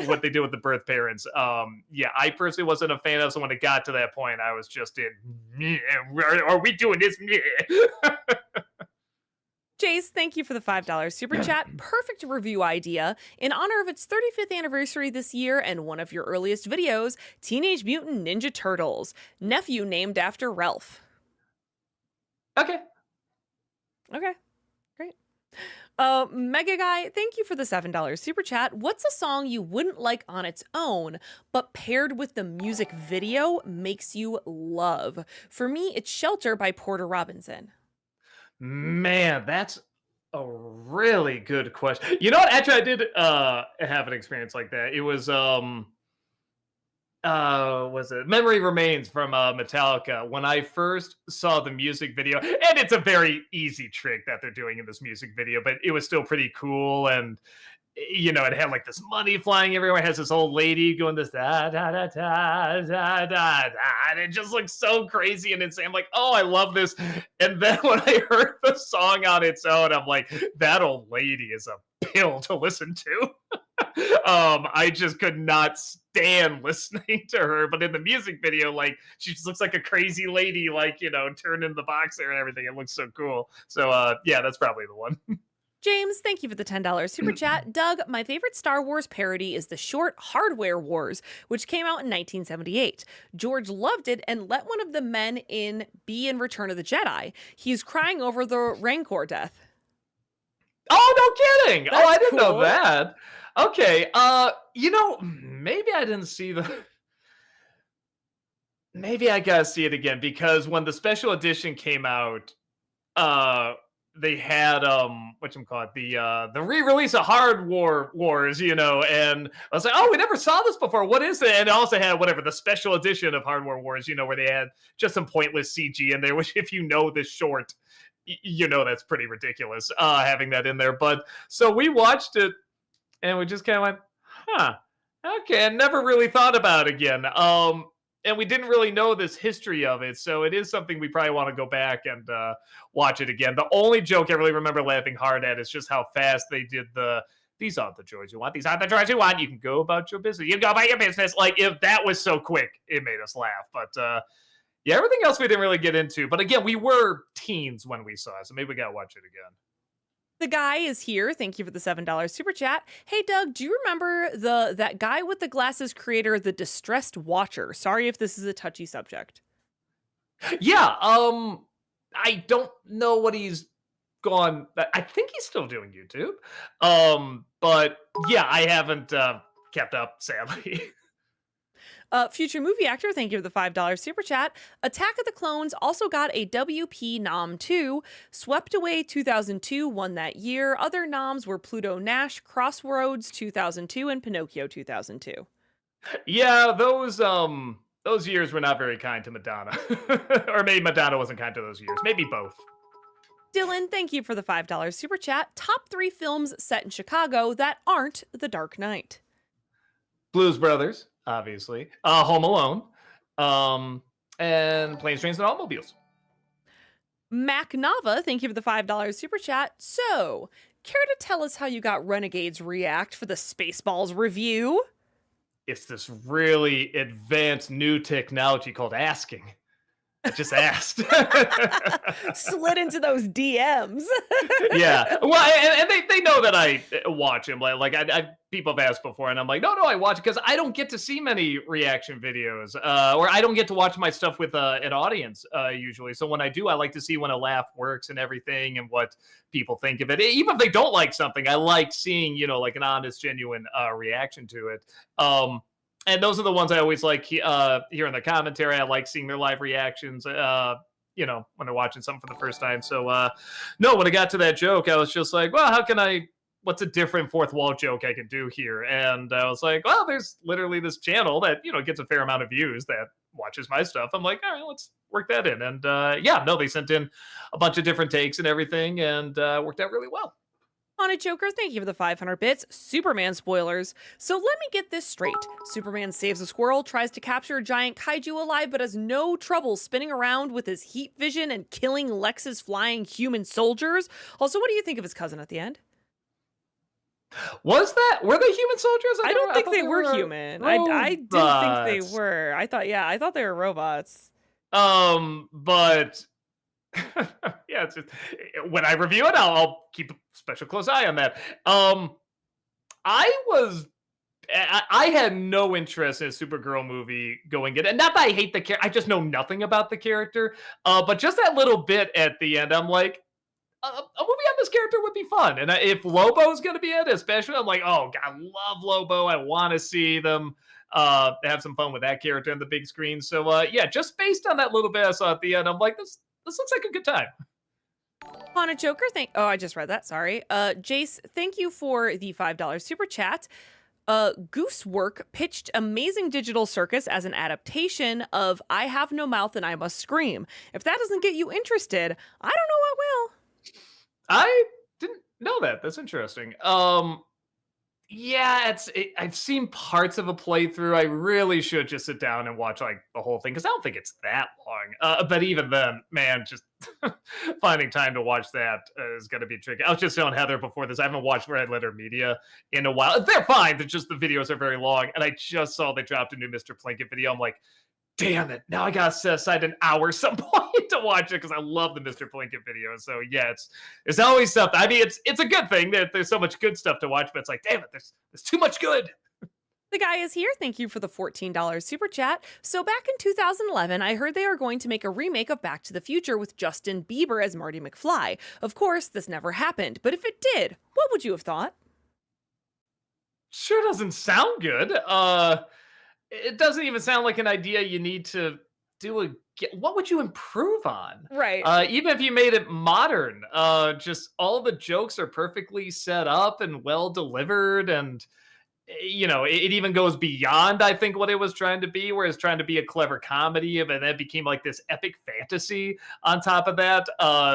What they do with the birth parents, yeah, I personally wasn't a fan of. So when it got to that point, I was just in. Are we doing this? Jace, thank you for the $5 super chat. Perfect review idea. In honor of its 35th anniversary this year and one of your earliest videos, Teenage Mutant Ninja Turtles. Nephew named after Ralph. Okay. Okay, great. Mega Guy, thank you for the $7 super chat. What's a song you wouldn't like on its own, but paired with the music video makes you love? For me, it's Shelter by Porter Robinson. Man, that's a really good question. You know what? Actually, I did have an experience like that. It was it Memory Remains from Metallica. When I first saw the music video, and it's a very easy trick that they're doing in this music video, but it was still pretty cool. And it had like this money flying everywhere. It has this old lady going this da da da da da da da, and it just looks so crazy and insane. I'm like, oh, I love this. And then when I heard the song on its own, I'm like, that old lady is a pill to listen to. I just could not stand listening to her. But in the music video, like she just looks like a crazy lady, like turning the boxer and everything. It looks so cool. So yeah, that's probably the one. James, thank you for the $10 super chat. Doug, my favorite Star Wars parody is the short Hardware Wars, which came out in 1978. George loved it and let one of the men be in Return of the Jedi. He's crying over the Rancor death. Oh, no kidding. That's I didn't know cool. that. Okay. Maybe I didn't see maybe I gotta see it again because when the special edition came out, they had whatchamacallit, the re-release of Hard Wars, and I was like, oh, we never saw this before. What is it? And it also had whatever the special edition of Hard Wars, where they had just some pointless CG in there, which if you know this short, that's pretty ridiculous having that in there. But so we watched it and we just kind of went, huh, okay, I never really thought about it again. And we didn't really know this history of it, so it is something we probably want to go back and watch it again. The only joke I really remember laughing hard at is just how fast they did these aren't the droids you want, these aren't the droids you want, you can go about your business, you can go about your business. Like, if that was so quick, it made us laugh. But yeah, everything else we didn't really get into. But again, we were teens when we saw it, so maybe we got to watch it again. The guy is here. Thank you for the $7 super chat. Hey Doug, do you remember that guy with the glasses creator, the Distressed Watcher? Sorry if this is a touchy subject. Yeah, I don't know what he's gone. I think he's still doing YouTube. But yeah, I haven't kept up, sadly. Future movie actor, thank you for the $5 super chat. Attack of the Clones also got a WP nom too. Swept Away 2002 won that year. Other noms were Pluto Nash, Crossroads 2002, and Pinocchio 2002. Yeah, those years were not very kind to Madonna. Or maybe Madonna wasn't kind to those years. Maybe both. Dylan, thank you for the $5 super chat. Top 3 films set in Chicago that aren't The Dark Knight. Blues Brothers, obviously. Home Alone. And Planes, Trains, and Automobiles. Mac Nava, thank you for the $5 super chat. So, care to tell us how you got Renegades React for the Spaceballs review? It's this really advanced new technology called asking. I just asked. Slid into those DMs. Yeah. Well, and they know that I watch him. Like people have asked before, and I'm like, no, I watch because I don't get to see many reaction videos, or I don't get to watch my stuff with an audience usually. So when I do, I like to see when a laugh works and everything, and what people think of it. Even if they don't like something, I like seeing like an honest, genuine reaction to it. And those are the ones I always like hearing the commentary. I like seeing their live reactions. When they're watching something for the first time. So, no, when I got to that joke, I was just like, well, what's a different fourth wall joke I can do here? And I was like, well, there's literally this channel that, gets a fair amount of views that watches my stuff. I'm like, all right, let's work that in. And they sent in a bunch of different takes and everything, and worked out really well. On a Joker, thank you for the 500 bits. Superman spoilers. So let me get this straight. Superman saves a squirrel, tries to capture a giant kaiju alive, but has no trouble spinning around with his heat vision and killing Lex's flying human soldiers. Also, what do you think of his cousin at the end? Were they human soldiers? I don't think they were human. I didn't think they were. I thought they were robots. But yeah, it's just, when I review it, I'll keep a special close eye on that. I had no interest in a Supergirl movie going in, and not that I hate the character. I just know nothing about the character. But just that little bit at the end, I'm like, a movie on this character would be fun. And if Lobo's going to be it, especially, I'm like, oh, God, I love Lobo. I want to see them have some fun with that character on the big screen. So, yeah, just based on that little bit I saw at the end, I'm like, this looks like a good time. On a Joker, I just read that, sorry. Jace, thank you for the $5 super chat. Goosework pitched Amazing Digital Circus as an adaptation of I Have No Mouth and I Must Scream. If that doesn't get you interested, I don't know what will. I didn't know that. That's interesting. Yeah, I've seen parts of a playthrough. I really should just sit down and watch like the whole thing because I don't think it's that long. But even then, man, just finding time to watch that is going to be tricky. I was just telling Heather before this, I haven't watched Red Letter Media in a while. They're fine. They're just the videos are very long. And I just saw they dropped a new Mr. Plinkett video. I'm like, damn it. Now I got to set aside an hour some point to watch it because I love the Mr. Plinkett videos. So yeah, it's always something. I mean, it's a good thing that there's so much good stuff to watch, but it's like, damn it, there's too much good. The guy is here. Thank you for the $14 super chat. So back in 2011, I heard they were going to make a remake of Back to the Future with Justin Bieber as Marty McFly. Of course, this never happened, but if it did, what would you have thought? Sure doesn't sound good. It doesn't even sound like an idea you need to do what would you improve on? Right. Even if you made it modern, just all the jokes are perfectly set up and well delivered, and it even goes beyond, I think, what it was trying to be, where it's trying to be a clever comedy, and then it became like this epic fantasy on top of that.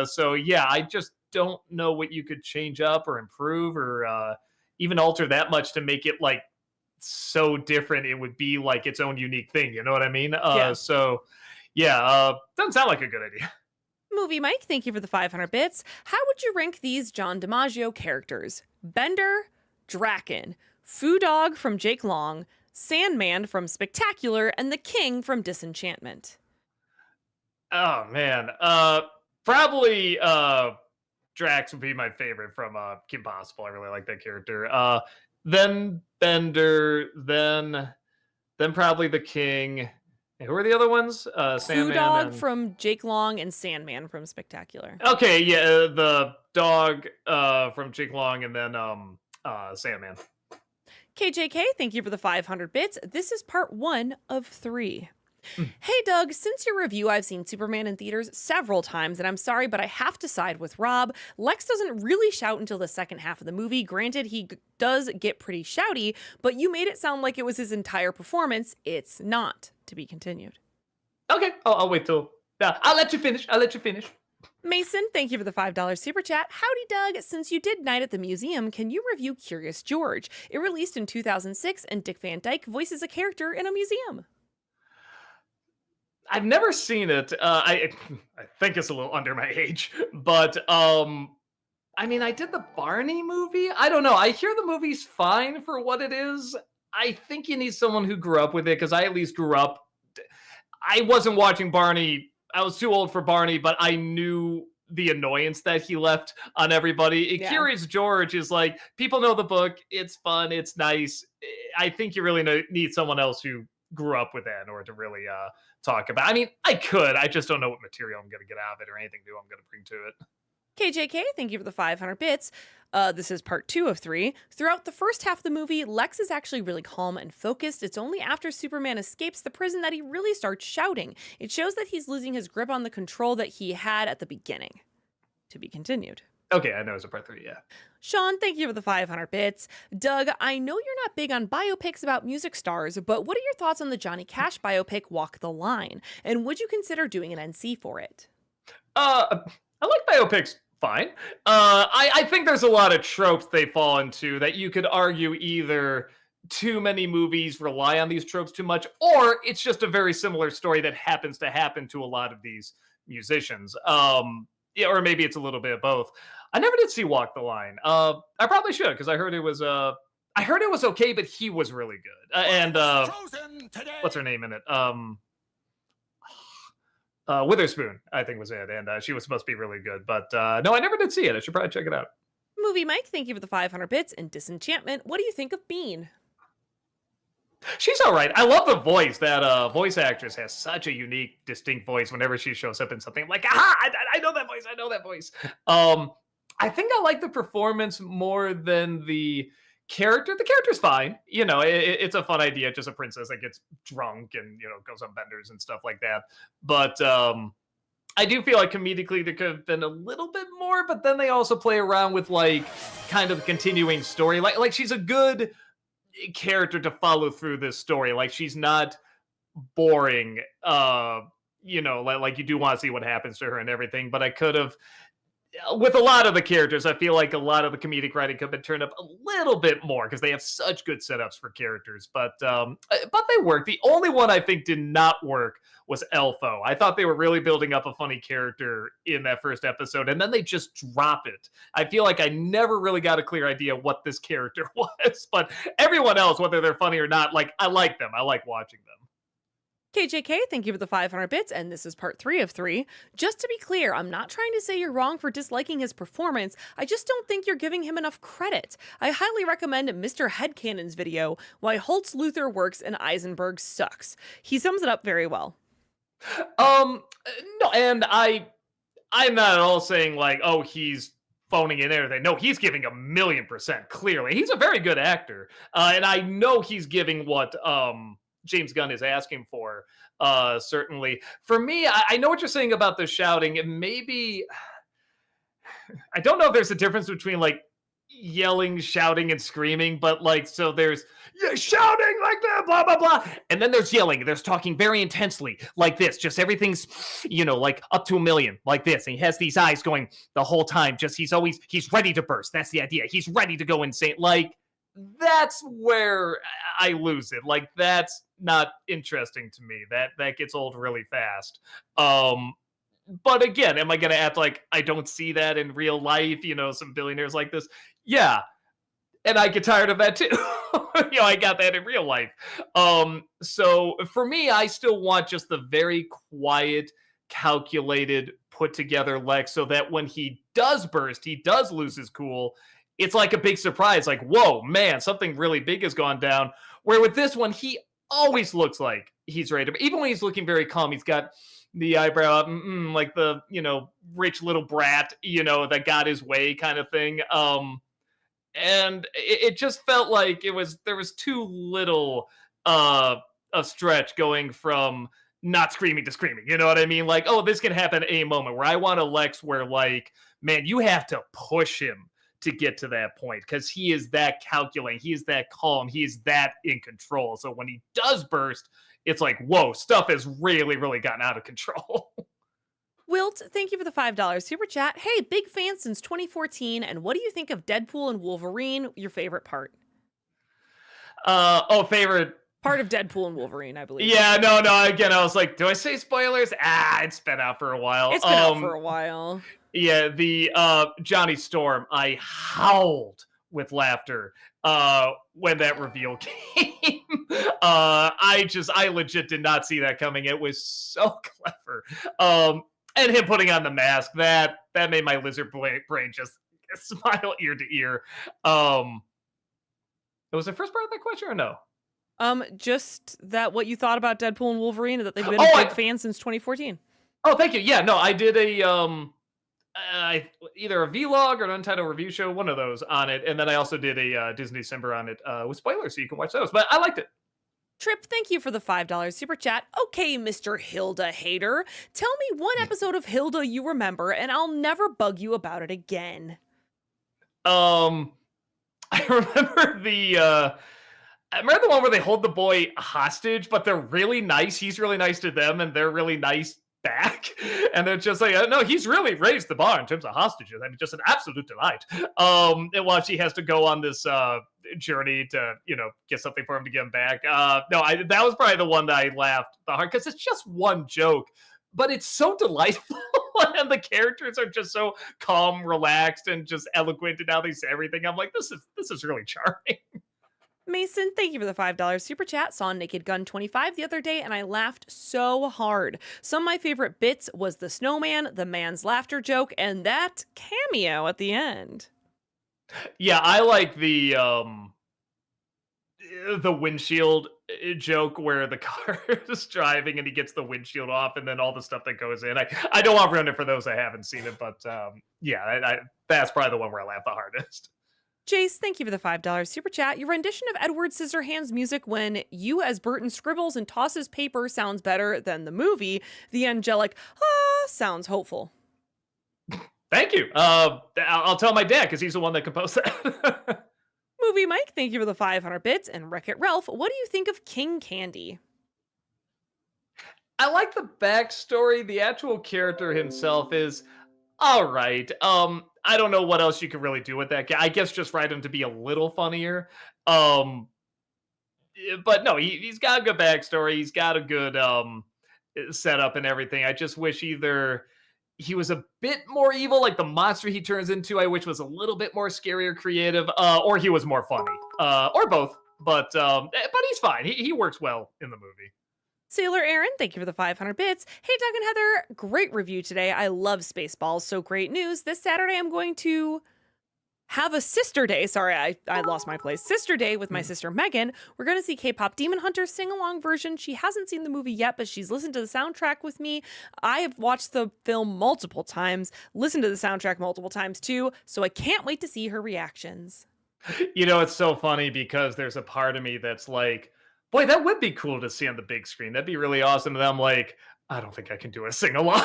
So yeah, I just don't know what you could change up or improve or even alter that much to make it like so different it would be like its own unique thing. You know what I mean? Yeah. So yeah, doesn't sound like a good idea. Movie Mike, thank you for the 500 bits. How would you rank these John DiMaggio characters? Bender, Draken, Foo Dog from Jake Long, Sandman from Spectacular, and the King from Disenchantment. Oh man, probably Drax would be my favorite from Kim Possible. I really like that character. Then Bender, then probably the King. And who are the other ones? Sandman. Foo Dog from Jake Long and Sandman from Spectacular. Okay, yeah, the dog from Jake Long, and then Sandman. KJK, thank you for the 500 bits. This is part 1 of 3. Hey Doug, since your review, I've seen Superman in theaters several times, and I'm sorry, but I have to side with Rob. Lex doesn't really shout until the second half of the movie. Granted, he does get pretty shouty, but you made it sound like it was his entire performance. It's not. To be continued. Okay, I'll wait till... I'll let you finish. Mason, thank you for the $5 super chat. Howdy, Doug. Since you did Night at the Museum, can you review Curious George? It released in 2006, and Dick Van Dyke voices a character in a museum. I've never seen it. I think it's a little under my age, but I mean, I did the Barney movie. I don't know. I hear the movie's fine for what it is. I think you need someone who grew up with it, because I at least grew up. I wasn't watching Barney I was too old for Barney, but I knew the annoyance that he left on everybody. Yeah. Curious George is like, people know the book. It's fun. It's nice. I think you really need someone else who grew up with that in order to really talk about. I mean, I could. I just don't know what material I'm going to get out of it or anything new I'm going to bring to it. KJK, thank you for the 500 bits. This is part 2 of 3. Throughout the first half of the movie, Lex is actually really calm and focused. It's only after Superman escapes the prison that he really starts shouting. It shows that he's losing his grip on the control that he had at the beginning. To be continued. Okay, I know it's a part 3, yeah. Sean, thank you for the 500 bits. Doug, I know you're not big on biopics about music stars, but what are your thoughts on the Johnny Cash biopic Walk the Line? And would you consider doing an NC for it? I like biopics fine. I think there's a lot of tropes they fall into that you could argue either too many movies rely on these tropes too much, or it's just a very similar story that happens to happen to a lot of these musicians. Yeah, or maybe it's a little bit of both. I never did see Walk the Line. I probably should because I heard it was okay, but he was really good. And what's her name in it? Witherspoon, I think was it, and she was supposed to be really good. But no, I never did see it. I should probably check it out. Movie Mike, thank you for the 500 bits. And Disenchantment, what do you think of Bean? She's all right. I love the voice. That voice actress has such a unique, distinct voice whenever she shows up in something. Like, aha, I know that voice. I know that voice. I think I like the performance more than the character. The character's fine. You know, it's a fun idea. Just a princess that gets drunk and, you know, goes on benders and stuff like that. But I do feel like comedically there could have been a little bit more, but then they also play around with like kind of continuing story. Like she's a good character to follow through this story. Like she's not boring. You know, like you do want to see what happens to her and everything, but I could have with a lot of the characters, I feel like a lot of the comedic writing could have been turned up a little bit more because they have such good setups for characters. But they work. The only one I think did not work was Elfo. I thought they were really building up a funny character in that first episode, and then they just drop it. I feel like I never really got a clear idea what this character was. But everyone else, whether they're funny or not, like I like them. I like watching them. KJK, thank you for the 500 bits, and this is part 3 of 3. Just to be clear, I'm not trying to say you're wrong for disliking his performance, I just don't think you're giving him enough credit. I highly recommend Mr. Headcanon's video, Why Holtz Luther Works and Eisenberg Sucks. He sums it up very well. No, and I'm not at all saying like, oh, he's phoning in everything. No, he's giving 1,000,000% clearly. He's a very good actor, and I know he's giving what James Gunn is asking for, certainly. For me, I know what you're saying about the shouting. And maybe, I don't know if there's a difference between like yelling, shouting, and screaming, but like, so there's shouting like that, blah, blah, blah. And then there's yelling. There's talking very intensely like this. Just everything's, you know, like up to 1,000,000 like this. And he has these eyes going the whole time. Just he's ready to burst. That's the idea. He's ready to go insane. Like, that's where I lose it. Like, that's not interesting to me. That gets old really fast. But again, am I going to act like I don't see that in real life? You know, some billionaires like this. Yeah. And I get tired of that too. You know, I got that in real life. So for me, I still want just the very quiet, calculated, put together Lex so that when he does burst, he does lose his cool. It's like a big surprise, like, whoa, man, something really big has gone down. Where with this one, he always looks like he's ready to, even when he's looking very calm, he's got the eyebrow up, like the, you know, rich little brat, you know, that got his way kind of thing. And it just felt like there was too little a stretch going from not screaming to screaming. You know what I mean? Like, oh, this can happen at any moment. Where I want a Lex where, like, man, you have to push him to get to that point because he is that calculating, he is that calm, he is that in control. So when he does burst, it's like, whoa, stuff has really, really gotten out of control. Wilt, thank you for the $5 super chat. Hey, big fan since 2014, and what do you think of Deadpool and Wolverine? Your favorite part? Favorite part of Deadpool and Wolverine, I believe. Yeah, no. Again, I was like, do I say spoilers? It's been out for a while. It's been out for a while. Yeah, the Johnny Storm, I howled with laughter when that reveal came. I legit did not see that coming. It was so clever. And him putting on the mask, that made my lizard brain just smile ear to ear. Um, was the first part of that question or no? Just that what you thought about Deadpool and Wolverine, and that they've been Oh, a big fan since 2014. oh, thank you. Yeah, no, I did either a vlog or an untitled review show, one of those on it, and then I also did a Disney December on it with spoilers, so you can watch those. But I liked it. Trip, thank you for the $5 super chat. Okay, Mr. Hilda hater, tell me one episode of Hilda you remember, and I'll never bug you about it again. Um, I remember the one where they hold the boy hostage, but they're really nice. He's really nice to them, and they're really nice back. And they're just like, no, he's really raised the bar in terms of hostages. I mean, just an absolute delight. And while she has to go on this journey to, get something for him to get him back. No, that was probably the one that I laughed the hard because it's just one joke, but it's so delightful. And the characters are just so calm, relaxed, and just eloquent in how they say everything. I'm like, this is really charming. Mason, thank you for the $5 super chat. Saw Naked Gun 25 the other day and I laughed so hard. Some of my favorite bits was the snowman, the man's laughter joke, and that cameo at the end. Yeah, I like the windshield joke where the car is driving and he gets the windshield off and then all the stuff that goes in. I don't want to ruin it for those that haven't seen it, but yeah, that's probably the one where I laugh the hardest. Jace, thank you for the $5 super chat. Your rendition of Edward Scissorhands' music when you as Burton scribbles and tosses paper sounds better than the movie. The angelic, sounds hopeful. Thank you. I'll tell my dad because he's the one that composed that. Movie Mike, thank you for the 500 bits. And Wreck-It Ralph, what do you think of King Candy? I like the backstory. The actual character himself is all right. I don't know what else you could really do with that guy. I guess just write him to be a little funnier. But no, he's got a good backstory. He's got a good setup and everything. I just wish either he was a bit more evil, like the monster he turns into, I wish was a little bit more scary or creative, or he was more funny, or both. But he's fine. He works well in the movie. Sailor Aaron, thank you for the 500 bits. Hey, Doug and Heather, great review today. I love Spaceballs, so great news. This Saturday, I'm going to have a sister day. Sorry, I lost my place. Sister day with my sister Megan. We're going to see K-pop Demon Hunter sing-along version. She hasn't seen the movie yet, but she's listened to the soundtrack with me. I have watched the film multiple times, listened to the soundtrack multiple times too, so I can't wait to see her reactions. It's so funny because there's a part of me that's like, boy, that would be cool to see on the big screen. That'd be really awesome. And I'm like, I don't think I can do a sing-along.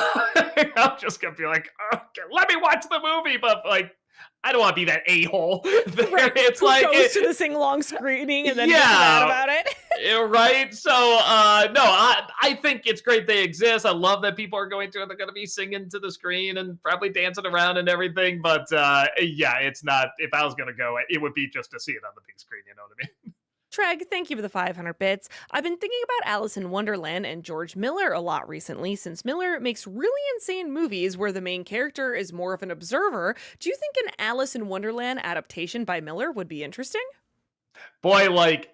I'm just going to be like, okay, let me watch the movie. But like, I don't want to be that a-hole. Right. It's Who like goes to the sing-along screening and then gets mad about it. Right. So no, I think it's great they exist. I love that people are going to and they're going to be singing to the screen and probably dancing around and everything. But yeah, it's not. If I was going to go, it would be just to see it on the big screen. You know what I mean? Treg, thank you for the 500 bits. I've been thinking about Alice in Wonderland and George Miller a lot recently, since Miller makes really insane movies where the main character is more of an observer. Do you think an Alice in Wonderland adaptation by Miller would be interesting? Boy, like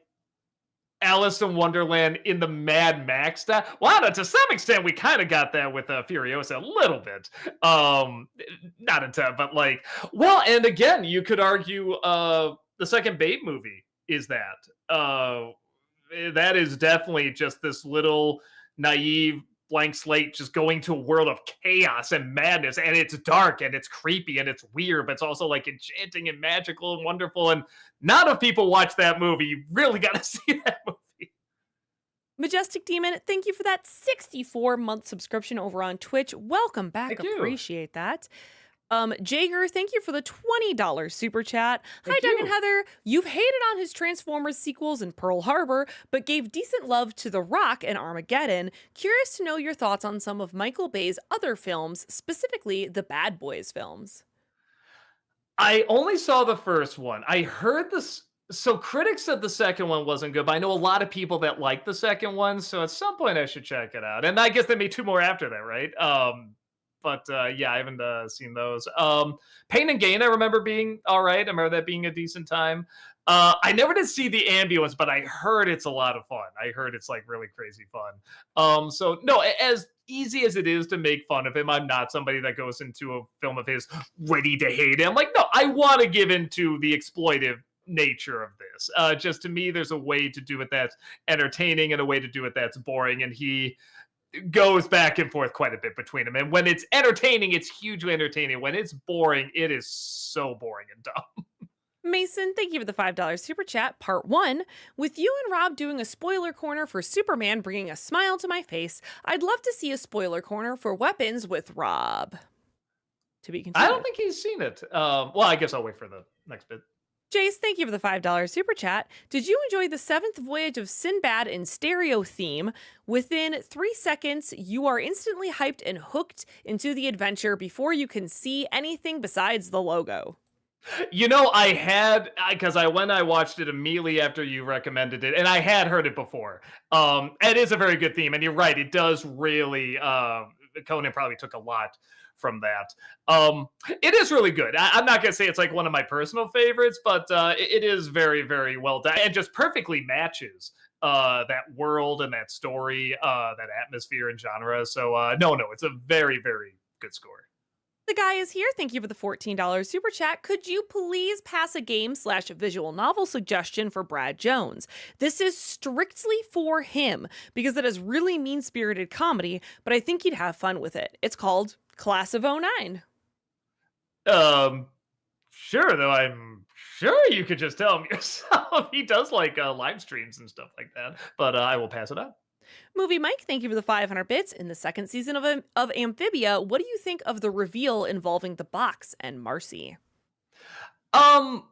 Alice in Wonderland in the Mad Max style. Well, to some extent, we kind of got that with Furiosa a little bit. Not a ton, but like, well, and again, you could argue the second Babe movie is that. That is definitely just this little naive blank slate just going to a world of chaos and madness, and it's dark and it's creepy and it's weird, but it's also like enchanting and magical and wonderful, and not enough people watch that movie. You really got to see that movie. Majestic Demon, thank you for that 64-month subscription over on Twitch. Welcome back. Thank you. Appreciate that. Jager, thank you for the $20 super chat. Hi, Thank Doug you. and Heather. You've hated on his Transformers sequels and Pearl Harbor, but gave decent love to The Rock and Armageddon. Curious to know your thoughts on some of Michael Bay's other films, specifically the Bad Boys films. I only saw the first one. I heard this. So critics said the second one wasn't good, but I know a lot of people that like the second one. So at some point I should check it out. And I guess they made two more after that, right? But yeah, I haven't seen those. Pain and Gain, I remember being all right. I remember that being a decent time. I never did see the ambulance, but I heard it's a lot of fun. I heard it's like really crazy fun. So no, as easy as it is to make fun of him, I'm not somebody that goes into a film of his ready to hate him. Like, no, I want to give into the exploitive nature of this. Just to me, there's a way to do it that's entertaining and a way to do it that's boring, and he goes back and forth quite a bit between them. And when it's entertaining, it's hugely entertaining. When it's boring, it is so boring and dumb. Mason, thank you for the $5 super chat. Part 1. With you and Rob doing a spoiler corner for Superman bringing a smile to my face, I'd love to see a spoiler corner for Weapons with Rob. To be continued. I don't think he's seen it. Well, I guess I'll wait for the next bit. Jace, thank you for the $5 super chat. Did you enjoy the 7th voyage of Sinbad in stereo theme? Within 3 seconds, you are instantly hyped and hooked into the adventure before you can see anything besides the logo. You know, I had, because when I watched it immediately after you recommended it, and I had heard it before. It is a very good theme, and you're right, it does really. Conan probably took a lot from that. It is really good. I'm not gonna say it's like one of my personal favorites, but it is very, very well done, and just perfectly matches that world and that story, that atmosphere and genre. So no, it's a very, very good score. The guy is here. Thank you for the $14 super chat. Could you please pass a game/visual novel suggestion for Brad Jones? This is strictly for him because it is really mean-spirited comedy, but I think he'd have fun with it. It's called Class of '09. Sure, though I'm sure you could just tell him yourself. He does like live streams and stuff like that, but I will pass it on. Movie Mike, thank you for the 500 bits. In the 2nd season of Amphibia, what do you think of the reveal involving the box and Marcy? I'm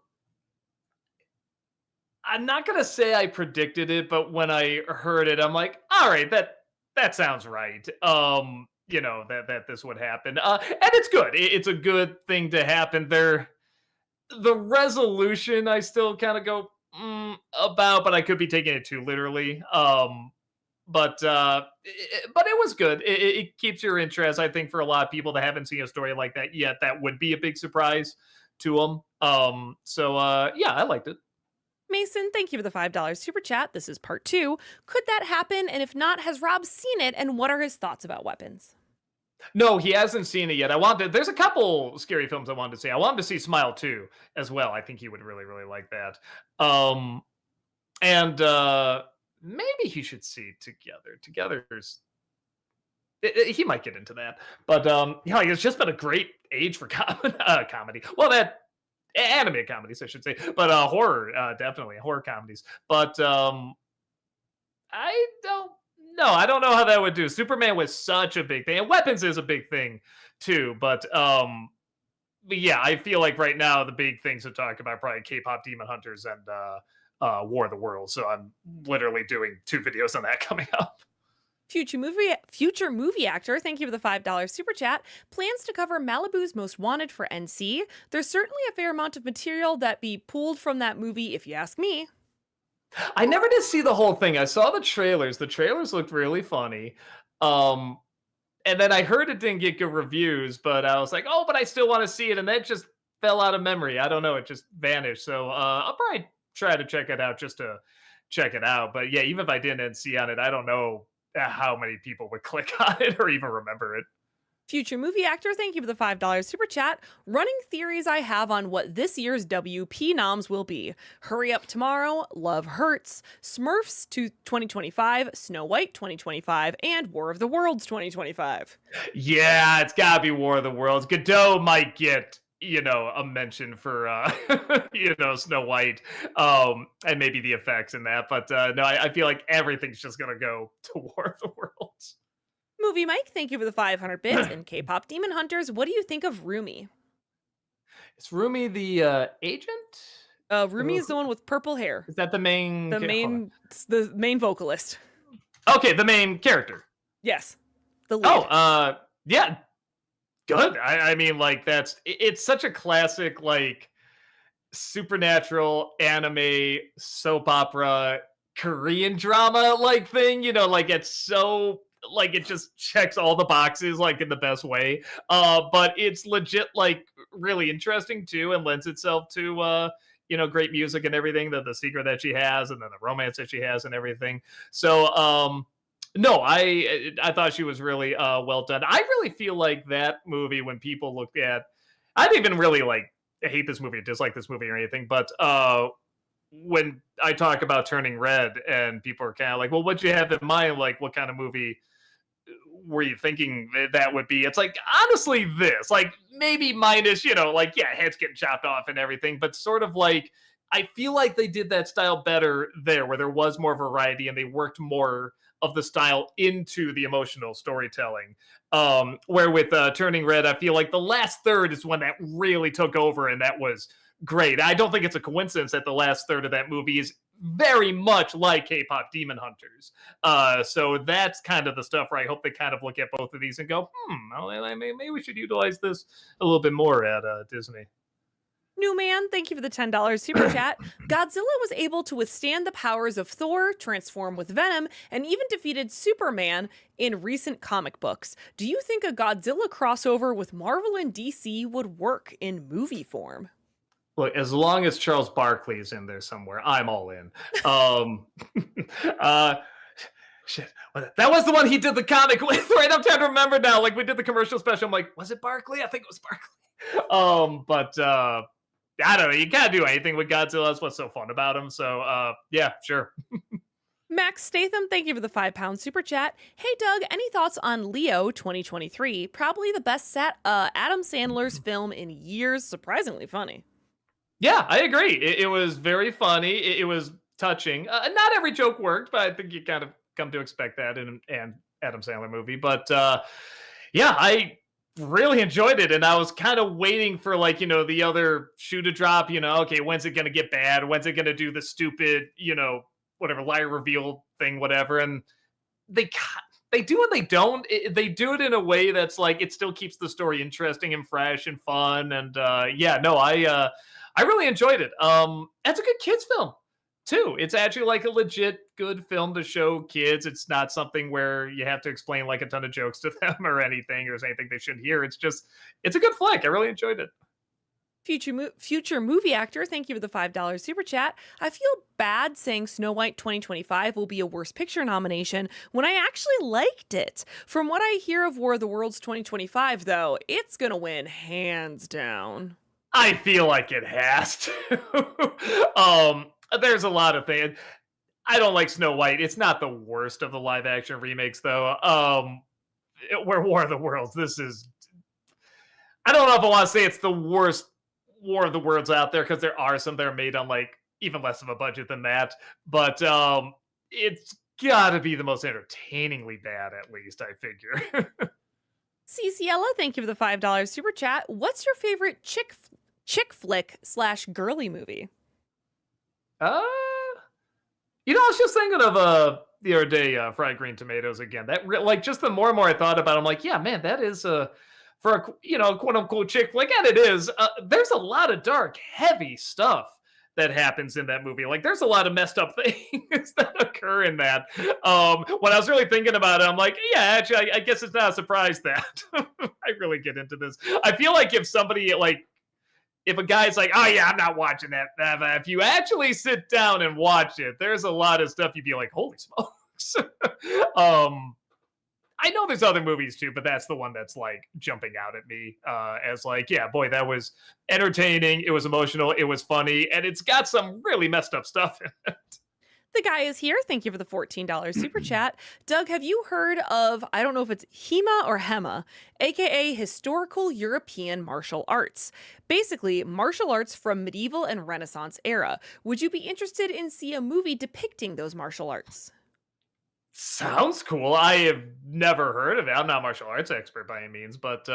not gonna say I predicted it, but when I heard it, I'm like, all right, that sounds right. That this would happen, and it's good. It's a good thing to happen. The resolution, I still kind of go about, but I could be taking it too literally. But it was good. It keeps your interest. I think for a lot of people that haven't seen a story like that yet, that would be a big surprise to them. Yeah, I liked it. Mason, thank you for the $5 super chat. This is part 2. Could that happen? And if not, has Rob seen it? And what are his thoughts about Weapons? No, he hasn't seen it yet. There's a couple scary films I wanted to see. I wanted to see Smile 2 as well. I think he would really, really like that. And maybe he should see Together. Together's he might get into that, but yeah, it's just been a great age for comedy. Well, that animated comedies, I should say, but horror, definitely horror comedies. But I don't know. I don't know how that would do. Superman was such a big thing, and Weapons is a big thing too. But yeah, I feel like right now the big things to talk about are probably K-pop Demon Hunters and War of the Worlds. So I'm literally doing 2 videos on that coming up. Future movie actor, thank you for the $5 super chat. Plans to cover Malibu's Most Wanted for NC. There's certainly a fair amount of material that be pulled from that movie, if you ask me. I never did see the whole thing. I saw the trailers. The trailers looked really funny. And then I heard it didn't get good reviews, but I was like, oh, but I still want to see it. And that just fell out of memory. I don't know. It just vanished. So I'll probably try to check it out just to check it out. But yeah, even if I didn't see on it, I don't know how many people would click on it or even remember it. Future movie actor, thank you for the $5 super chat. Running theories I have on what this year's WP noms will be. Hurry Up Tomorrow, Love Hurts, Smurfs 2025, Snow White 2025, and War of the Worlds 2025. Yeah, it's gotta be War of the Worlds. Godot might get a mention for Snow White, and maybe the effects in that, but no, I feel like everything's just gonna go to War of the Worlds. Movie Mike, thank you for the 500 bits. And K-pop Demon Hunters, what do you think of Rumi? Is Rumi the agent? Rumi is the one with purple hair. Is that the main? The main vocalist. Okay, the main character. Yes, the lead. Yeah, good. I mean, like it's such a classic, like supernatural anime soap opera Korean drama like thing. Like it's so. Like it just checks all the boxes like in the best way, but it's legit like really interesting too and lends itself to great music and everything, the secret that she has, and then the romance that she has and everything. So no, I thought she was really well done. I really feel like that movie, when people look at, I didn't even really like hate this movie, dislike this movie or anything, but when I talk about Turning Red and people are kind of like, well, what'd you have in mind? Like, what kind of movie were you thinking that would be? It's like, honestly, this, like, maybe minus, like, yeah, heads getting chopped off and everything, but sort of like, I feel like they did that style better there, where there was more variety and they worked more of the style into the emotional storytelling. Where with Turning Red, I feel like the last third is when that really took over, and that was great. I don't think it's a coincidence that the last third of that movie is very much like K-pop Demon Hunters. So that's kind of the stuff where I hope they kind of look at both of these and go, well, maybe we should utilize this a little bit more at Disney. New Man, thank you for the $10 super chat. Godzilla was able to withstand the powers of Thor, transform with Venom, and even defeated Superman in recent comic books. Do you think a Godzilla crossover with Marvel and DC would work in movie form? Look, as long as Charles Barkley is in there somewhere, I'm all in. Um, uh, shit, that was the one he did the comic with, right? I'm trying to remember now. Like, we did the commercial special. I'm like, was it Barkley? I think it was Barkley. But I don't know. You can't do anything with Godzilla. That's what's so fun about him. So yeah, sure. Max Statham, thank you for the £5 super chat. Hey Doug, any thoughts on Leo 2023? Probably the best Adam Sandler's film in years. Surprisingly funny. Yeah, I agree. It was very funny. It was touching. Not every joke worked, but I think you kind of come to expect that in an Adam Sandler movie. But yeah, I really enjoyed it, and I was kind of waiting for, like, the other shoe to drop. Okay, when's it gonna get bad? When's it gonna do the stupid, whatever liar reveal thing, whatever? And they they do and they don't. They do it in a way that's like, it still keeps the story interesting and fresh and fun. And yeah, no, I really enjoyed it. It's a good kids film too. It's actually like a legit good film to show kids. It's not something where you have to explain like a ton of jokes to them or anything, or anything they shouldn't hear. It's a good flick. I really enjoyed it. Future movie actor, thank you for the $5 super chat. I feel bad saying Snow White 2025 will be a Worst Picture nomination when I actually liked it. From what I hear of War of the Worlds 2025, though, it's gonna win hands down. I feel like it has to. There's a lot of things. I don't like Snow White. It's not the worst of the live action remakes, though. Where War of the Worlds, this is. I don't know if I want to say it's the worst War of the Worlds out there, because there are some that are made on like even less of a budget than that. But it's got to be the most entertainingly bad, at least, I figure. CCella, thank you for the $5 super chat. What's your favorite chick flick / girly movie? I was just thinking of the other day, Fried Green Tomatoes again. That like, just the more and more I thought about it, I'm like, yeah, man, that is for a quote unquote chick flick, and it is. There's a lot of dark, heavy stuff that happens in that movie. Like, there's a lot of messed up things that occur in that. When I was really thinking about it, I'm like, yeah, actually, I guess it's not a surprise that I really get into this. I feel like if somebody like, if a guy's like, oh yeah, I'm not watching that, if you actually sit down and watch it, there's a lot of stuff you'd be like, holy smokes. I know there's other movies too, but that's the one that's like jumping out at me as like, yeah, boy, that was entertaining. It was emotional. It was funny. And it's got some really messed up stuff in it. The guy is here. Thank you for the $14 super chat. Doug, have you heard of, I don't know if it's HEMA or HEMA, aka Historical European Martial Arts? Basically, martial arts from medieval and Renaissance era. Would you be interested in see a movie depicting those martial arts? Sounds cool. I have never heard of it. I'm not a martial arts expert by any means, but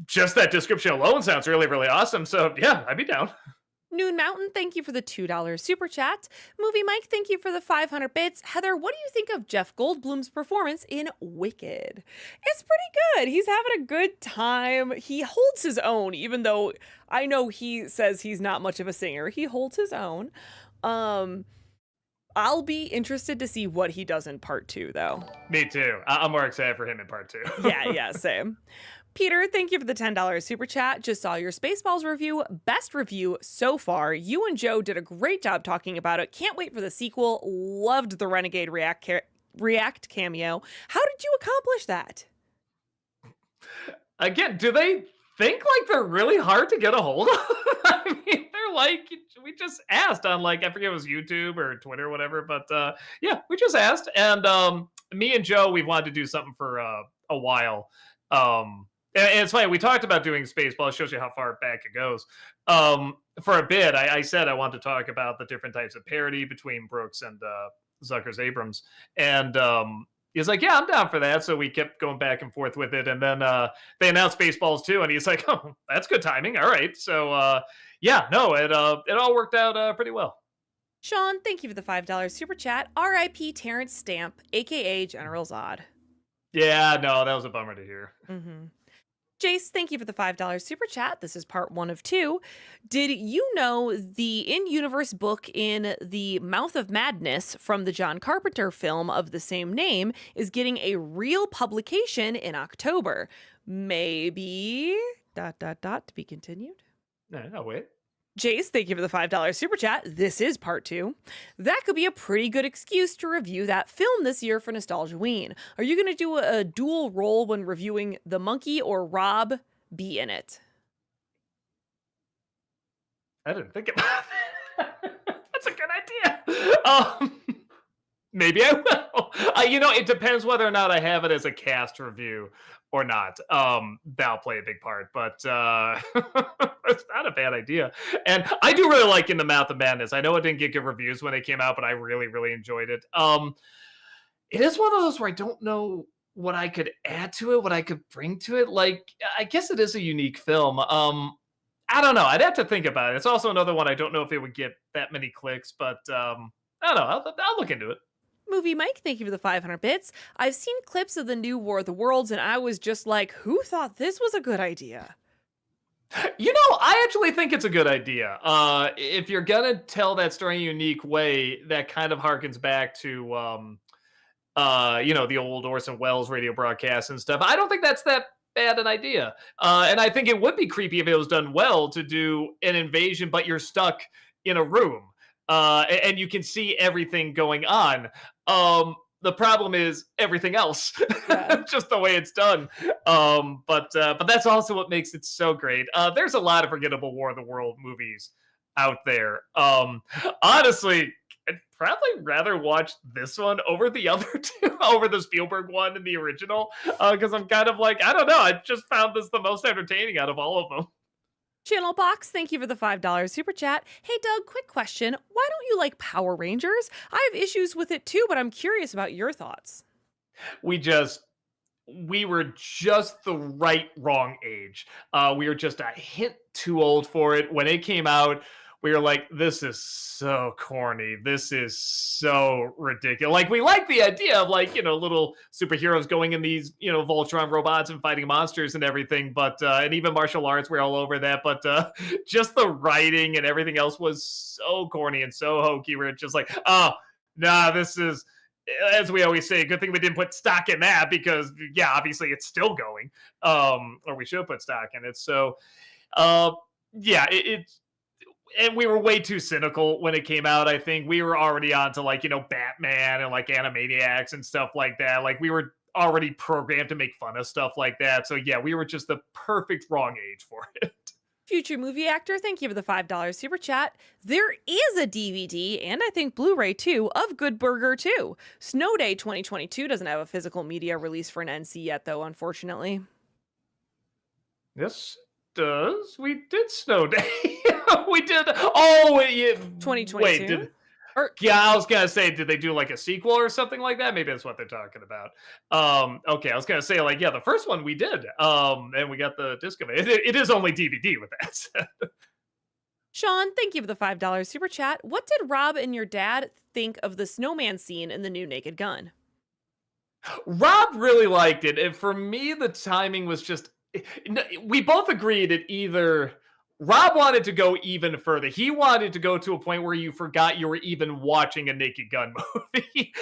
just that description alone sounds really, really awesome. So yeah, I'd be down. Noon Mountain, thank you for the $2 super chat. Movie Mike, thank you for the 500 bits. Heather, what do you think of Jeff Goldblum's performance in Wicked? It's pretty good. He's having a good time. He holds his own, even though I know he says he's not much of a singer. He holds his own. I'll be interested to see what he does in part 2, though. Me too. I'm more excited for him in part 2. Yeah, same. Peter, thank you for the $10 super chat. Just saw your Spaceballs review. Best review so far. You and Joe did a great job talking about it. Can't wait for the sequel. Loved the Renegade React cameo. How did you accomplish that? Again, do they think like they're really hard to get a hold of? I mean, they're like, we just asked on like, I forget if it was YouTube or Twitter or whatever, but yeah, we just asked. And me and Joe, we wanted to do something for a while. And it's funny, we talked about doing Spaceball. It shows you how far back it goes. For a bit, I said I wanted to talk about the different types of parody between Brooks and Zucker's Abrams. And he's like, yeah, I'm down for that. So we kept going back and forth with it. And then they announced Spaceballs too. And he's like, oh, that's good timing. All right. So yeah, no, it all worked out pretty well. Sean, thank you for the $5 super chat. R.I.P. Terrence Stamp, aka General Zod. Yeah, no, that was a bummer to hear. Jace, thank you for the $5 super chat. This is part 1 of 2. Did you know the in-universe book in The Mouth of Madness from the John Carpenter film of the same name is getting a real publication in October? Maybe... ... to be continued? No, wait. Jace, thank you for the $5 super chat. This is part 2. That could be a pretty good excuse to review that film this year for Nostalgiaween. Are you going to do a dual role when reviewing The Monkey, or Rob be in it? I didn't think about that. That's a good idea. Maybe I will. It depends whether or not I have it as a cast review or not. That'll play a big part, but it's not a bad idea. And I do really like In the Mouth of Madness. I know it didn't get good reviews when it came out, but I really, really enjoyed it. It is one of those where I don't know what I could add to it, what I could bring to it. Like, I guess it is a unique film. I don't know. I'd have to think about it. It's also another one I don't know if it would get that many clicks, but I don't know. I'll look into it. Movie Mike, thank you for the 500 bits. I've seen clips of the new War of the Worlds, and I was just like, who thought this was a good idea? I actually think it's a good idea. If you're gonna tell that story in a unique way, that kind of harkens back to, the old Orson Welles radio broadcasts and stuff. I don't think that's that bad an idea. And I think it would be creepy if it was done well to do an invasion, but you're stuck in a room. And you can see everything going on. The problem is everything else, just the way it's done. But that's also what makes it so great. There's a lot of forgettable War of the World movies out there. Honestly, I'd probably rather watch this one over the other two, over the Spielberg one and the original, because I'm kind of like, I don't know. I just found this the most entertaining out of all of them. Channel Box, thank you for the $5 super chat. Hey, Doug, quick question. Why don't you like Power Rangers? I have issues with it too, but I'm curious about your thoughts. We were just the wrong age. We were just a hint too old for it. When it came out, we were like, this is so corny. This is so ridiculous. Like, we like the idea of little superheroes going in these, Voltron robots and fighting monsters and everything. But, and even martial arts, we're all over that. But just the writing and everything else was so corny and so hokey. We're just like, oh, nah, this is, as we always say, good thing we didn't put stock in that because, yeah, obviously it's still going. Or we should put stock in it. So, yeah, it's, and we were way too cynical when it came out. I think we were already on to Batman and Animaniacs and stuff like that. Like, we were already programmed to make fun of stuff like that. So yeah, we were just the perfect wrong age for it. Future movie actor, thank you for the $5 super chat. There is a DVD, and I think Blu-ray too, of Good Burger 2. Snow Day 2022 doesn't have a physical media release for an NC yet, though, unfortunately. Yes, it does. We did Snow Day. We did. Oh, yeah. 2022? Wait, yeah, I was gonna say, did they do a sequel or something like that? Maybe that's what they're talking about. Okay, I was gonna say yeah, the first one we did, and we got the disc of it. It is only DVD with that said. Sean, thank you for the $5 super chat. What did Rob and your dad think of the snowman scene in the new Naked Gun? Rob really liked it, and for me, the timing was just. We both agreed that either. Rob wanted to go even further. He wanted to go to a point where you forgot you were even watching a Naked Gun movie,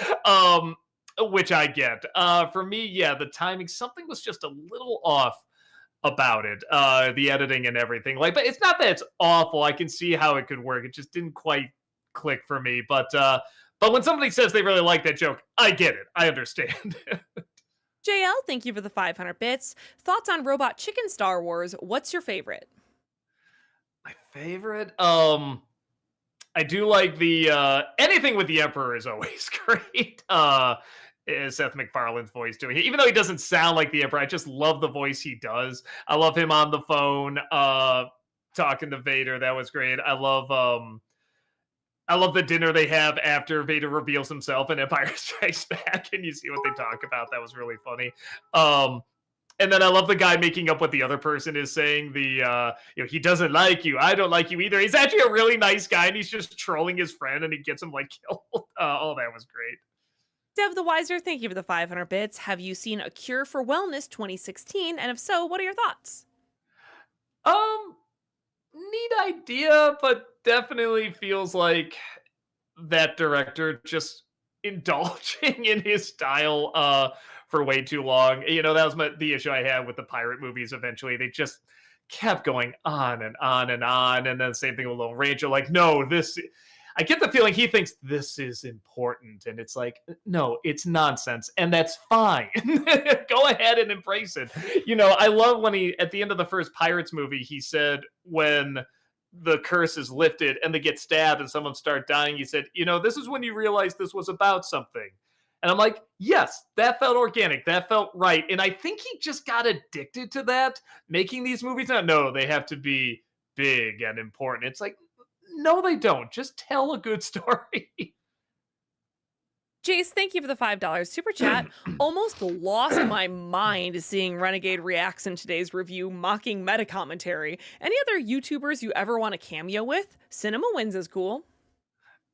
which I get. For me, yeah, the timing, something was just a little off about it, the editing and everything. Like, but it's not that it's awful. I can see how it could work. It just didn't quite click for me. But when somebody says they really like that joke, I get it. I understand. JL, thank you for the 500 bits. Thoughts on Robot Chicken Star Wars? What's your favorite? My favorite, I do like the anything with the Emperor is always great. Is Seth MacFarlane's voice doing it? Even though he doesn't sound like the Emperor, I just love the voice he does. I love him on the phone, talking to Vader. That was great. I love the dinner they have after Vader reveals himself in Empire Strikes Back, and you see what they talk about. That was really funny. And then I love the guy making up what the other person is saying. He doesn't like you. I don't like you either. He's actually a really nice guy, and he's just trolling his friend, and he gets him like killed. Oh, that was great. Dev the Wiser, thank you for the 500 bits. Have you seen A Cure for Wellness 2016? And if so, what are your thoughts? Um, Neat idea, but definitely feels like that director just indulging in his style for way too long. That was the issue I had with the pirate movies. Eventually, they just kept going on and on and on, and then same thing with Lone Ranger. Like, no, this. I get the feeling he thinks this is important, and it's like, no, it's nonsense, and that's fine. Go ahead and embrace it. I love when he, at the end of the first Pirates movie, he said when the curse is lifted and they get stabbed and some of them start dying, he said, this is when you realize this was about something. And I'm like, yes, that felt organic. That felt right. And I think he just got addicted to that, making these movies. No, they have to be big and important. It's like, no, they don't. Just tell a good story. Jace, thank you for the $5 super chat. Almost lost my mind seeing Renegade reacts in today's review mocking meta commentary. Any other YouTubers you ever want a cameo with? Cinema Wins is cool.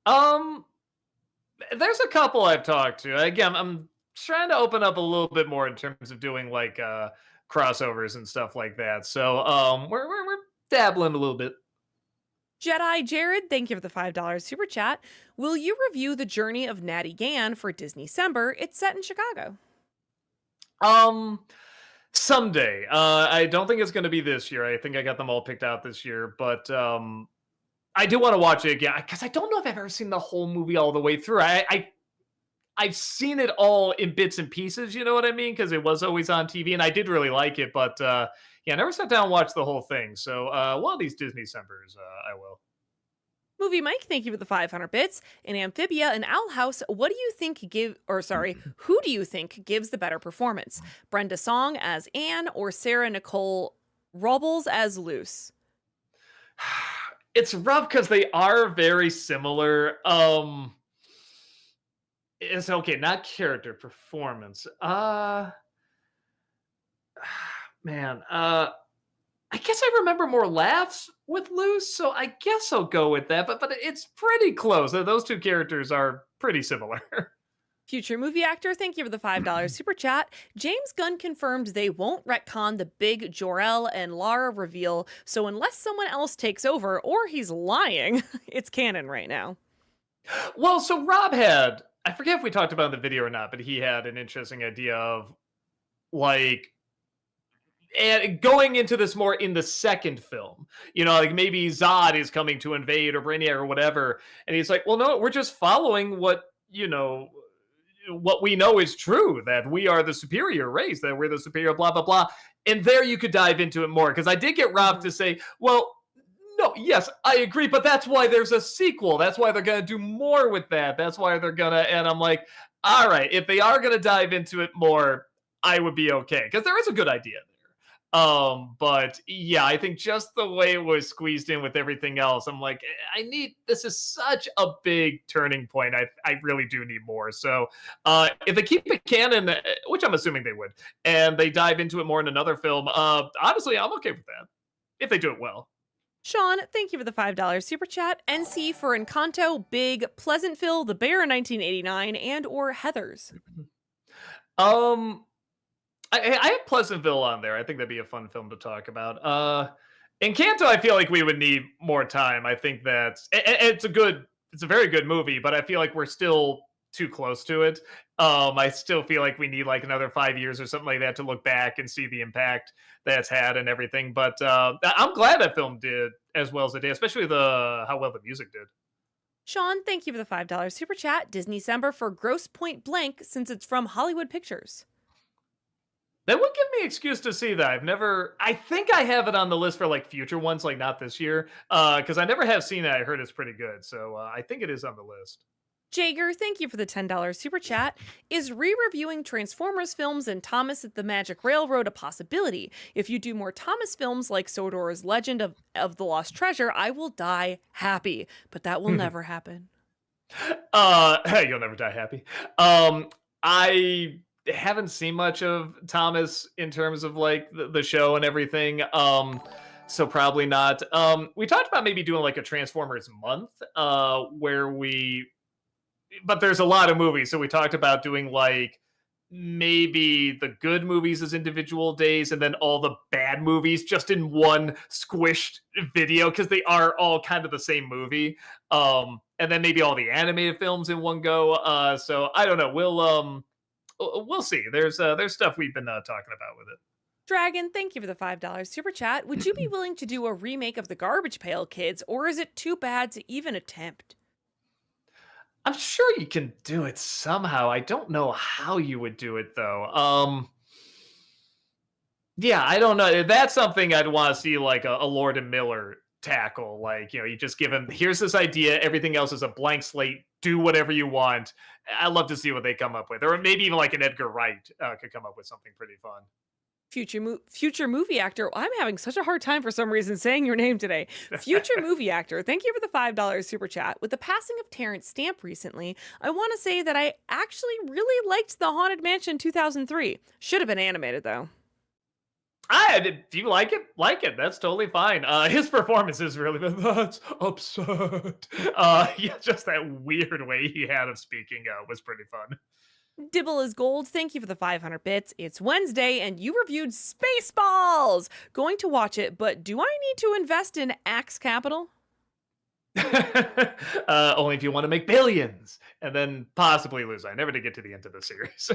There's a couple I've talked to. Again, I'm trying to open up a little bit more in terms of doing like crossovers and stuff like that. So we're dabbling a little bit. Jedi Jared, thank you for the $5 super chat. Will you review The Journey of Natty Gann for Disney-cember? It's set in Chicago. Someday. I don't think it's going to be this year. I think I got them all picked out this year, but I do want to watch it again because I don't know if I've ever seen the whole movie all the way through. I've seen it all in bits and pieces, you know what I mean? Because it was always on TV, and I did really like it, but I never sat down and watched the whole thing. So one of these Disney-cembers, I will. Movie Mike, thank you for the 500 bits. In Amphibia and Owl House, what do you think who do you think gives the better performance? Brenda Song as Anne or Sarah Nicole Robles as Luce? It's rough because they are very similar. It's okay, not character, performance. Man, I guess I remember more laughs with Luce, so I guess I'll go with that. But it's pretty close. Those two characters are pretty similar. Future movie actor, thank you for the $5 super chat. James Gunn confirmed they won't retcon the big Jor-El and Lara reveal, so unless someone else takes over, or he's lying, it's canon right now. Well, so Rob had, I forget if we talked about it in the video or not, but he had an interesting idea of like, and going into this more in the second film, like maybe Zod is coming to invade or Brainiac or whatever. And he's like, well, no, we're just following what we know is true, that we are the superior race, that we're the superior, blah, blah, blah. And there you could dive into it more. Because I did get Rob to say, well, no, yes, I agree. But that's why there's a sequel. That's why they're going to do more with that. That's why they're going to. And I'm like, all right, if they are going to dive into it more, I would be okay. Because there is a good idea there. But yeah, I think just the way it was squeezed in with everything else, I'm like, this is such a big turning point. I really do need more. So, if they keep it canon, which I'm assuming they would, and they dive into it more in another film, honestly, I'm okay with that. If they do it well. Sean, thank you for the $5 super chat. NC for Encanto, Big, Pleasantville, The Bear in 1989, and or Heathers. I have Pleasantville on there. I think that'd be a fun film to talk about. Encanto, I feel like we would need more time. I think it's a very good movie, but I feel like we're still too close to it. I still feel like we need like another 5 years or something like that to look back and see the impact that's had and everything. But I'm glad that film did as well as it did, especially the how well the music did. Sean, thank you for the $5 super chat. Disney December for Gross Point Blank since it's from Hollywood Pictures. That would give me excuse to see that. I've never. I think I have it on the list for like future ones, like not this year, because I never have seen it. I heard it's pretty good, so I think it is on the list. Jager, thank you for the $10 super chat. Is re-reviewing Transformers films and Thomas at the Magic Railroad a possibility? If you do more Thomas films like Sodora's Legend of the Lost Treasure, I will die happy. But that will never happen. You'll never die happy. I haven't seen much of Thomas in terms of like the show and everything. So probably not. We talked about maybe doing like a Transformers month, where we but there's a lot of movies. So we talked about doing like maybe the good movies as individual days and then all the bad movies just in one squished video because they are all kind of the same movie. And then maybe all the animated films in one go. So I don't know. We'll see. There's stuff we've been talking about with it. Dragon, thank you for the $5 super chat. Would you be willing to do a remake of The Garbage Pail Kids, or is it too bad to even attempt? I'm sure you can do it somehow. I don't know how you would do it though. Yeah, I don't know. That's something I'd want to see like a Lord and Miller tackle. Like, you just give him here's this idea, everything else is a blank slate. Do whatever you want. I'd love to see what they come up with, or maybe even like an Edgar Wright could come up with something pretty fun. Future movie actor. I'm having such a hard time for some reason saying your name today. Future movie actor. Thank you for the $5 super chat. With the passing of Terrence Stamp recently, I want to say that I actually really liked The Haunted Mansion 2003. Should have been animated though. If you like it, like it. That's totally fine. His performance is really that's absurd. Yeah, just that weird way he had of speaking was pretty fun. Dibble is gold. Thank you for the 500 bits. It's Wednesday and you reviewed Spaceballs. Going to watch it, but do I need to invest in Axe Capital? Only if you want to make billions and then possibly lose. I never did get to the end of the series.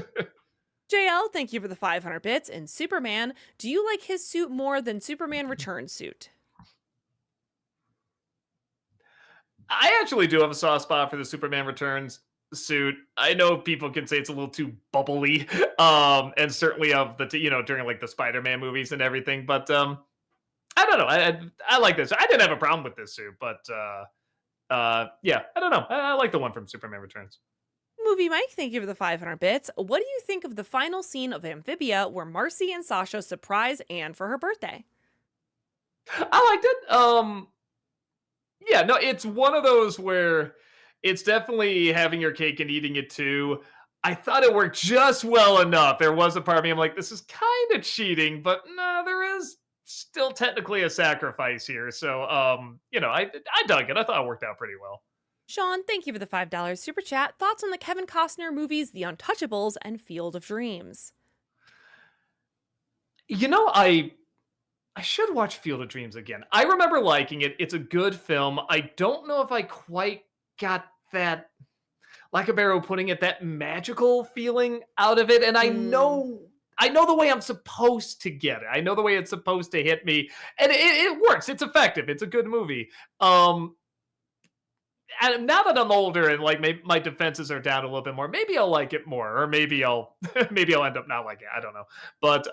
JL, thank you for the 500 bits. And Superman, do you like his suit more than Superman Returns suit? I actually do have a soft spot for the Superman Returns suit. I know people can say it's a little too bubbly, and certainly of the during like the Spider-Man movies and everything. But I don't know. I like this. I didn't have a problem with this suit, but yeah, I don't know. I like the one from Superman Returns. Movie Mike, thank you for the 500 bits. What do you think of the final scene of Amphibia where Marcy and Sasha surprise Anne for her birthday? I liked it. Yeah, no, it's one of those where it's definitely having your cake and eating it too. I thought it worked just well enough. There was a part of me I'm like, this is kind of cheating, but no, there is still technically a sacrifice here. So, I dug it. I thought it worked out pretty well. Sean, thank you for the $5 super chat. Thoughts on the Kevin Costner movies The Untouchables and Field of Dreams? I should watch Field of Dreams again. I remember liking it. It's a good film. I don't know if I quite got that, like a Barrow putting it, that magical feeling out of it. And I know the way I'm supposed to get it. I know the way it's supposed to hit me. And it works. It's effective. It's a good movie. And now that I'm older and like maybe my defenses are down a little bit more, maybe I'll like it more, or maybe I'll end up not liking it. I don't know. But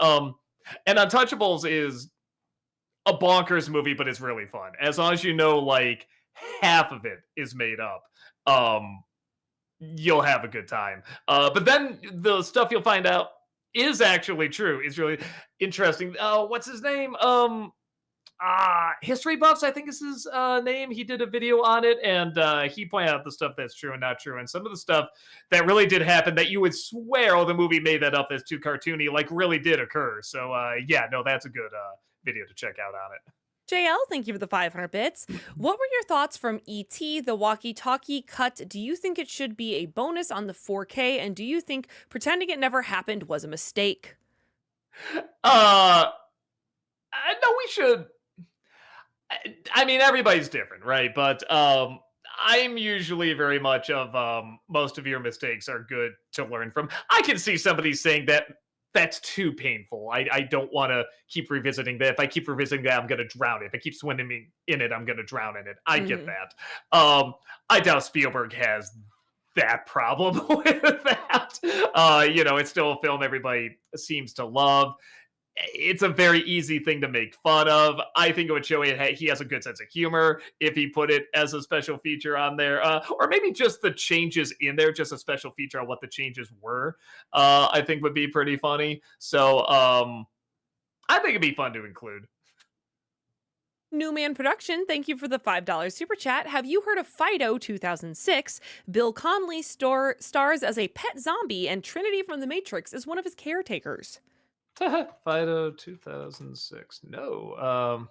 and Untouchables is a bonkers movie, but it's really fun. As long as you know like half of it is made up, you'll have a good time. But then the stuff you'll find out is actually true. It's really interesting. What's his name? History Buffs, I think is his name. He did a video on it, and he pointed out the stuff that's true and not true, and some of the stuff that really did happen that you would swear, oh, the movie made that up as too cartoony, like really did occur. So yeah, no, that's a good video to check out on it. JL, thank you for the 500 bits. What were your thoughts from E.T., the walkie-talkie cut? Do you think it should be a bonus on the 4K? And do you think pretending it never happened was a mistake? No, we should. I mean, everybody's different, right? But I'm usually very much of most of your mistakes are good to learn from. I can see somebody saying that that's too painful. I don't want to keep revisiting that. If I keep revisiting that, I'm going to drown it. If I keep swimming in it, I'm going to drown in it. I get Mhm. that. I doubt Spielberg has that problem with that. It's still a film everybody seems to love. It's a very easy thing to make fun of. I think it would show he has a good sense of humor if he put it as a special feature on there, or maybe just the changes in there, just a special feature on what the changes were. I think would be pretty funny. So I think it'd be fun to include. Newman Production, thank you for the $5 super chat. Have you heard of Fido 2006? Bill Conley stars as a pet zombie, and Trinity from The Matrix is one of his caretakers. Fido 2006. No.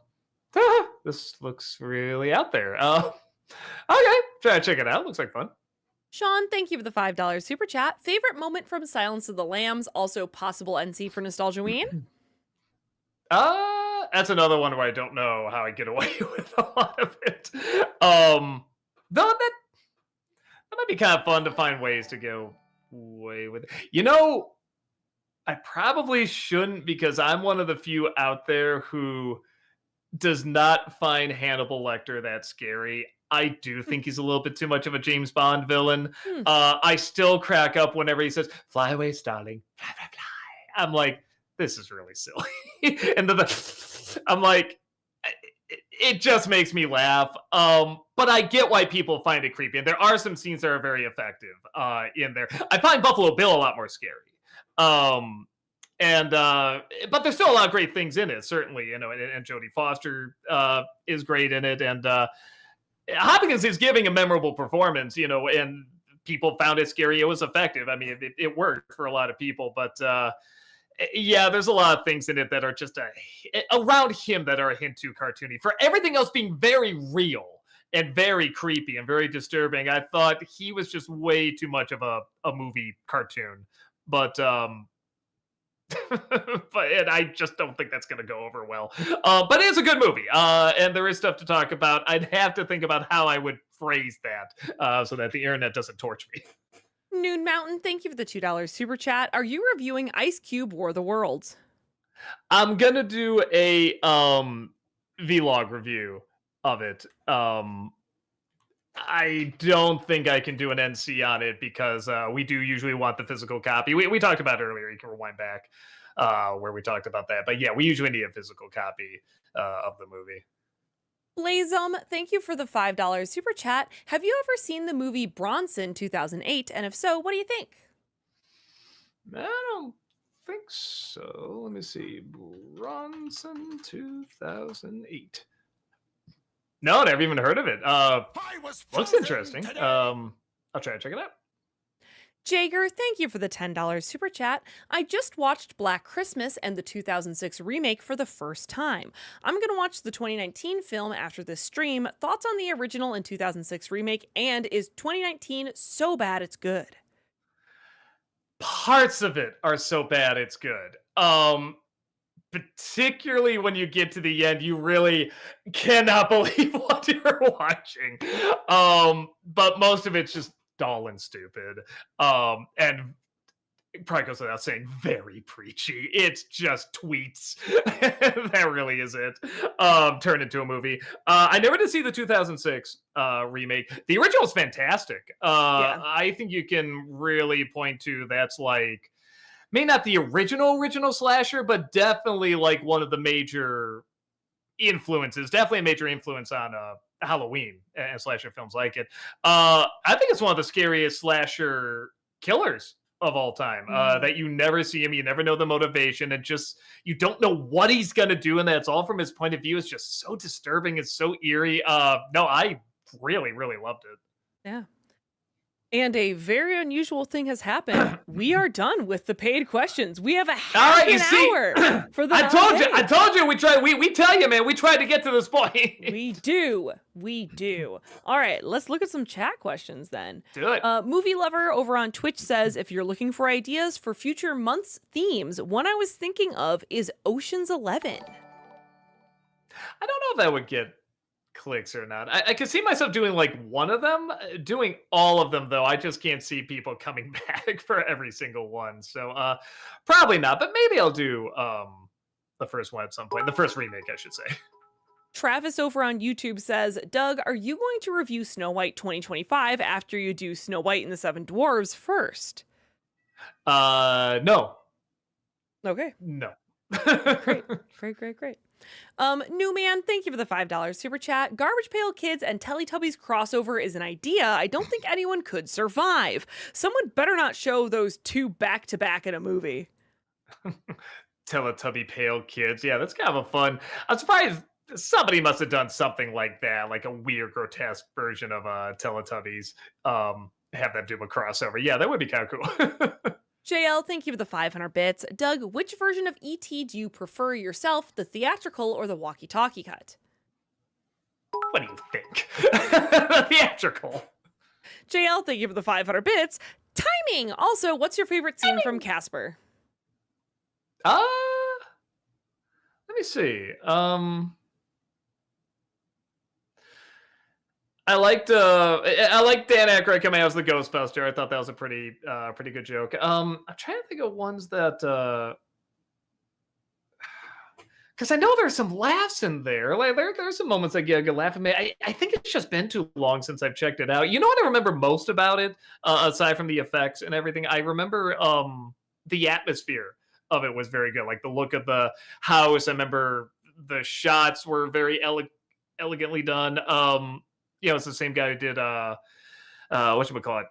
This looks really out there. Okay, try to check it out. Looks like fun. Sean, thank you for the $5 super chat. Favorite moment from Silence of the Lambs, also possible NC for Nostalgiaween? That's another one where I don't know how I get away with a lot of it. Though that might be kind of fun to find ways to go away with it. I probably shouldn't because I'm one of the few out there who does not find Hannibal Lecter that scary. I do think he's a little bit too much of a James Bond villain. Hmm. I still crack up whenever he says, "Fly away, starling, fly, fly, fly." I'm like, this is really silly. And I'm like, it just makes me laugh. But I get why people find it creepy. And there are some scenes that are very effective in there. I find Buffalo Bill a lot more scary. But there's still a lot of great things in it, certainly, and Jodie Foster is great in it, and Hopkins is giving a memorable performance, and people found it scary. It was effective. I mean, it worked for a lot of people, but yeah, there's a lot of things in it that are just around him that are a hint too cartoony. For everything else being very real and very creepy and very disturbing, I thought he was just way too much of a movie cartoon. But and I just don't think that's going to go over well. But it's a good movie, and there is stuff to talk about. I'd have to think about how I would phrase that so that the internet doesn't torch me. Noon Mountain, thank you for the $2 super chat. Are you reviewing Ice Cube War of the Worlds? I'm gonna do a vlog review of it. I don't think I can do an NC on it because we do usually want the physical copy. We talked about it earlier. You can rewind back where we talked about that. But yeah, we usually need a physical copy of the movie. Blazum, thank you for the $5 super chat. Have you ever seen the movie Bronson 2008? And if so, what do you think? I don't think so. Let me see. Bronson 2008. No, never even heard of it. Looks interesting. I'll try to check it out. Jager, thank you for the $10 super chat. I just watched Black Christmas and the 2006 remake for the first time. I'm going to watch the 2019 film after this stream. Thoughts on the original and 2006 remake? And is 2019 so bad it's good? Parts of it are so bad it's good. Particularly when you get to the end, you really cannot believe what you're watching. But most of it's just dull and stupid. And it probably goes without saying, very preachy. It's just tweets. That really is it. Turned into a movie. I never did see the 2006 remake. The original is fantastic. Yeah. I think you can really point to that's like, maybe not the original slasher, but definitely like one of the major influences. Definitely a major influence on Halloween and slasher films like it. I think it's one of the scariest slasher killers of all time. That you never see him, you never know the motivation, and just you don't know what he's gonna do, and that's all from his point of view. Is just so disturbing. It's so eerie. No, I really loved it. Yeah. And a very unusual thing has happened. We are done with the paid questions. We have a half an hour for the I told you we tried. We tell you, man, we tried to get to this point. We do. All right, let's look at some chat questions then. Do it. Movie Lover over on Twitch says, if you're looking for ideas for future months' themes, one I was thinking of is Ocean's 11. I don't know if that would get clicks or not. I could see myself doing like one of them. Doing all of them though, I just can't see people coming back for every single one. So probably not, but maybe I'll do the first one at some point. The first remake, I should say. Travis over on YouTube says, Doug, are you going to review Snow White 2025 after you do Snow White and the Seven Dwarves first? No. Okay. No. Great. New man, thank you for the $5 super chat. Garbage Pail Kids and Teletubbies crossover is an idea I don't think anyone could survive. Someone better not show those two back to back in a movie. Teletubby Pale Kids. Yeah, that's kind of a fun. I'm surprised somebody must have done something like that, like a weird, grotesque version of Teletubbies. Have them do a crossover. Yeah, that would be kind of cool. JL, thank you for the 500 bits. Doug, which version of ET do you prefer yourself, the theatrical or the walkie-talkie cut? What do you think? The theatrical. JL, thank you for the 500 bits. Timing! Also, what's your favorite scene from Casper? Let me see. I liked Dan Aykroyd coming out as the Ghostbuster. I thought that was a pretty good joke. I'm trying to think of ones that because I know there's some laughs in there. Like there's some moments that get a good laugh at me. I think it's just been too long since I've checked it out. You know what I remember most about it, aside from the effects and everything? I remember the atmosphere of it was very good. Like the look of the house. I remember the shots were very elegantly done. It's the same guy who did whatchamacallit?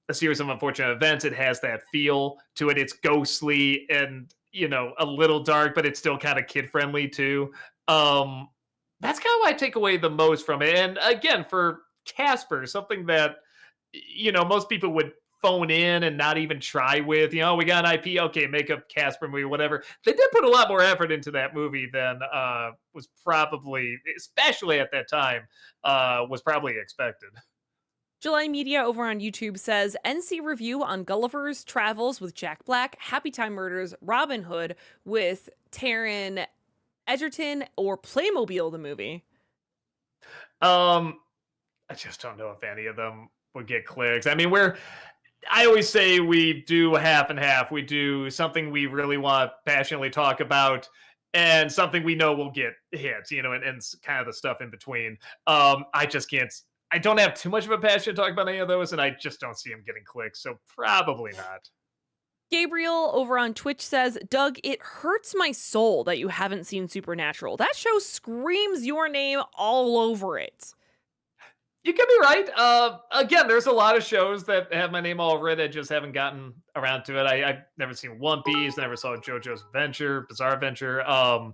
A Series of Unfortunate Events. It has that feel to it. It's ghostly and a little dark, but it's still kind of kid friendly too. That's kind of what I take away the most from it. And again, for Casper, something that most people would phone in and not even try with. We got an IP, okay, make a Casper movie, whatever. They did put a lot more effort into that movie than was probably, especially at that time, was probably expected. July Media over on YouTube says, NC review on Gulliver's Travels with Jack Black, Happy Time Murders, Robin Hood with Taron Egerton, or Playmobil the movie. I just don't know if any of them would get clicks. I mean, I always say we do half and half. We do something we really want to passionately talk about and something we know will get hits, and kind of the stuff in between. I don't have too much of a passion to talk about any of those, and I just don't see them getting clicks, so probably not. Gabriel over on Twitch says, Doug, it hurts my soul that you haven't seen Supernatural. That show screams your name all over it. You could be right. Again, there's a lot of shows that have my name all over it. I just haven't gotten around to it. I've never seen One Piece. Never saw JoJo's Bizarre Adventure. I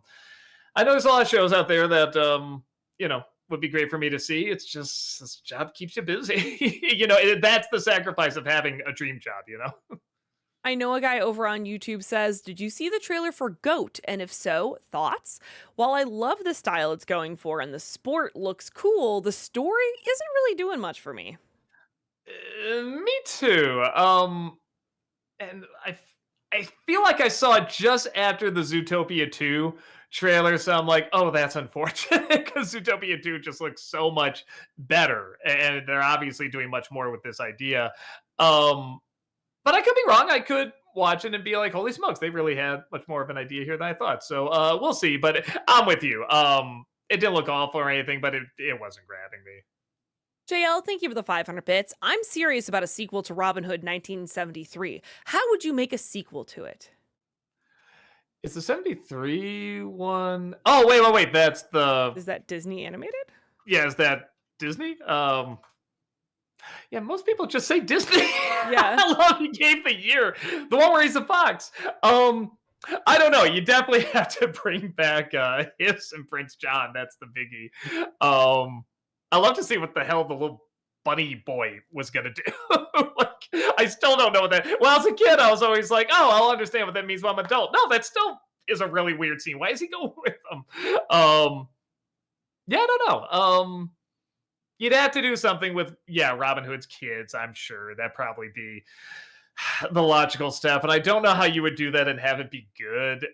know there's a lot of shows out there that, would be great for me to see. It's just this job keeps you busy. That's the sacrifice of having a dream job, I know a guy over on YouTube says, did you see the trailer for GOAT? And if so, thoughts? While I love the style it's going for and the sport looks cool, the story isn't really doing much for me. Me too. And I feel like I saw it just after the Zootopia 2 trailer, so I'm like, oh, that's unfortunate, because Zootopia 2 just looks so much better, and they're obviously doing much more with this idea. But I could be wrong. I could watch it and be like, holy smokes, they really had much more of an idea here than I thought. So we'll see. But I'm with you. It didn't look awful or anything, but it wasn't grabbing me. JL, thank you for the 500 bits. I'm serious about a sequel to Robin Hood 1973. How would you make a sequel to it? Is the 73 one? Oh, wait. Is that Disney animated? Yeah, is that Disney? Yeah, most people just say Disney. Yeah. I love he gave the year. The one where he's a fox. I don't know. You definitely have to bring back Hiss and Prince John. That's the biggie. I love to see what the hell the little bunny boy was going to do. I still don't know what that... Well, as a kid, I was always like, oh, I'll understand what that means when I'm an adult. No, that still is a really weird scene. Why is he going with them? Yeah, I don't know. You'd have to do something with, Robin Hood's kids, I'm sure. That'd probably be the logical step. And I don't know how you would do that and have it be good,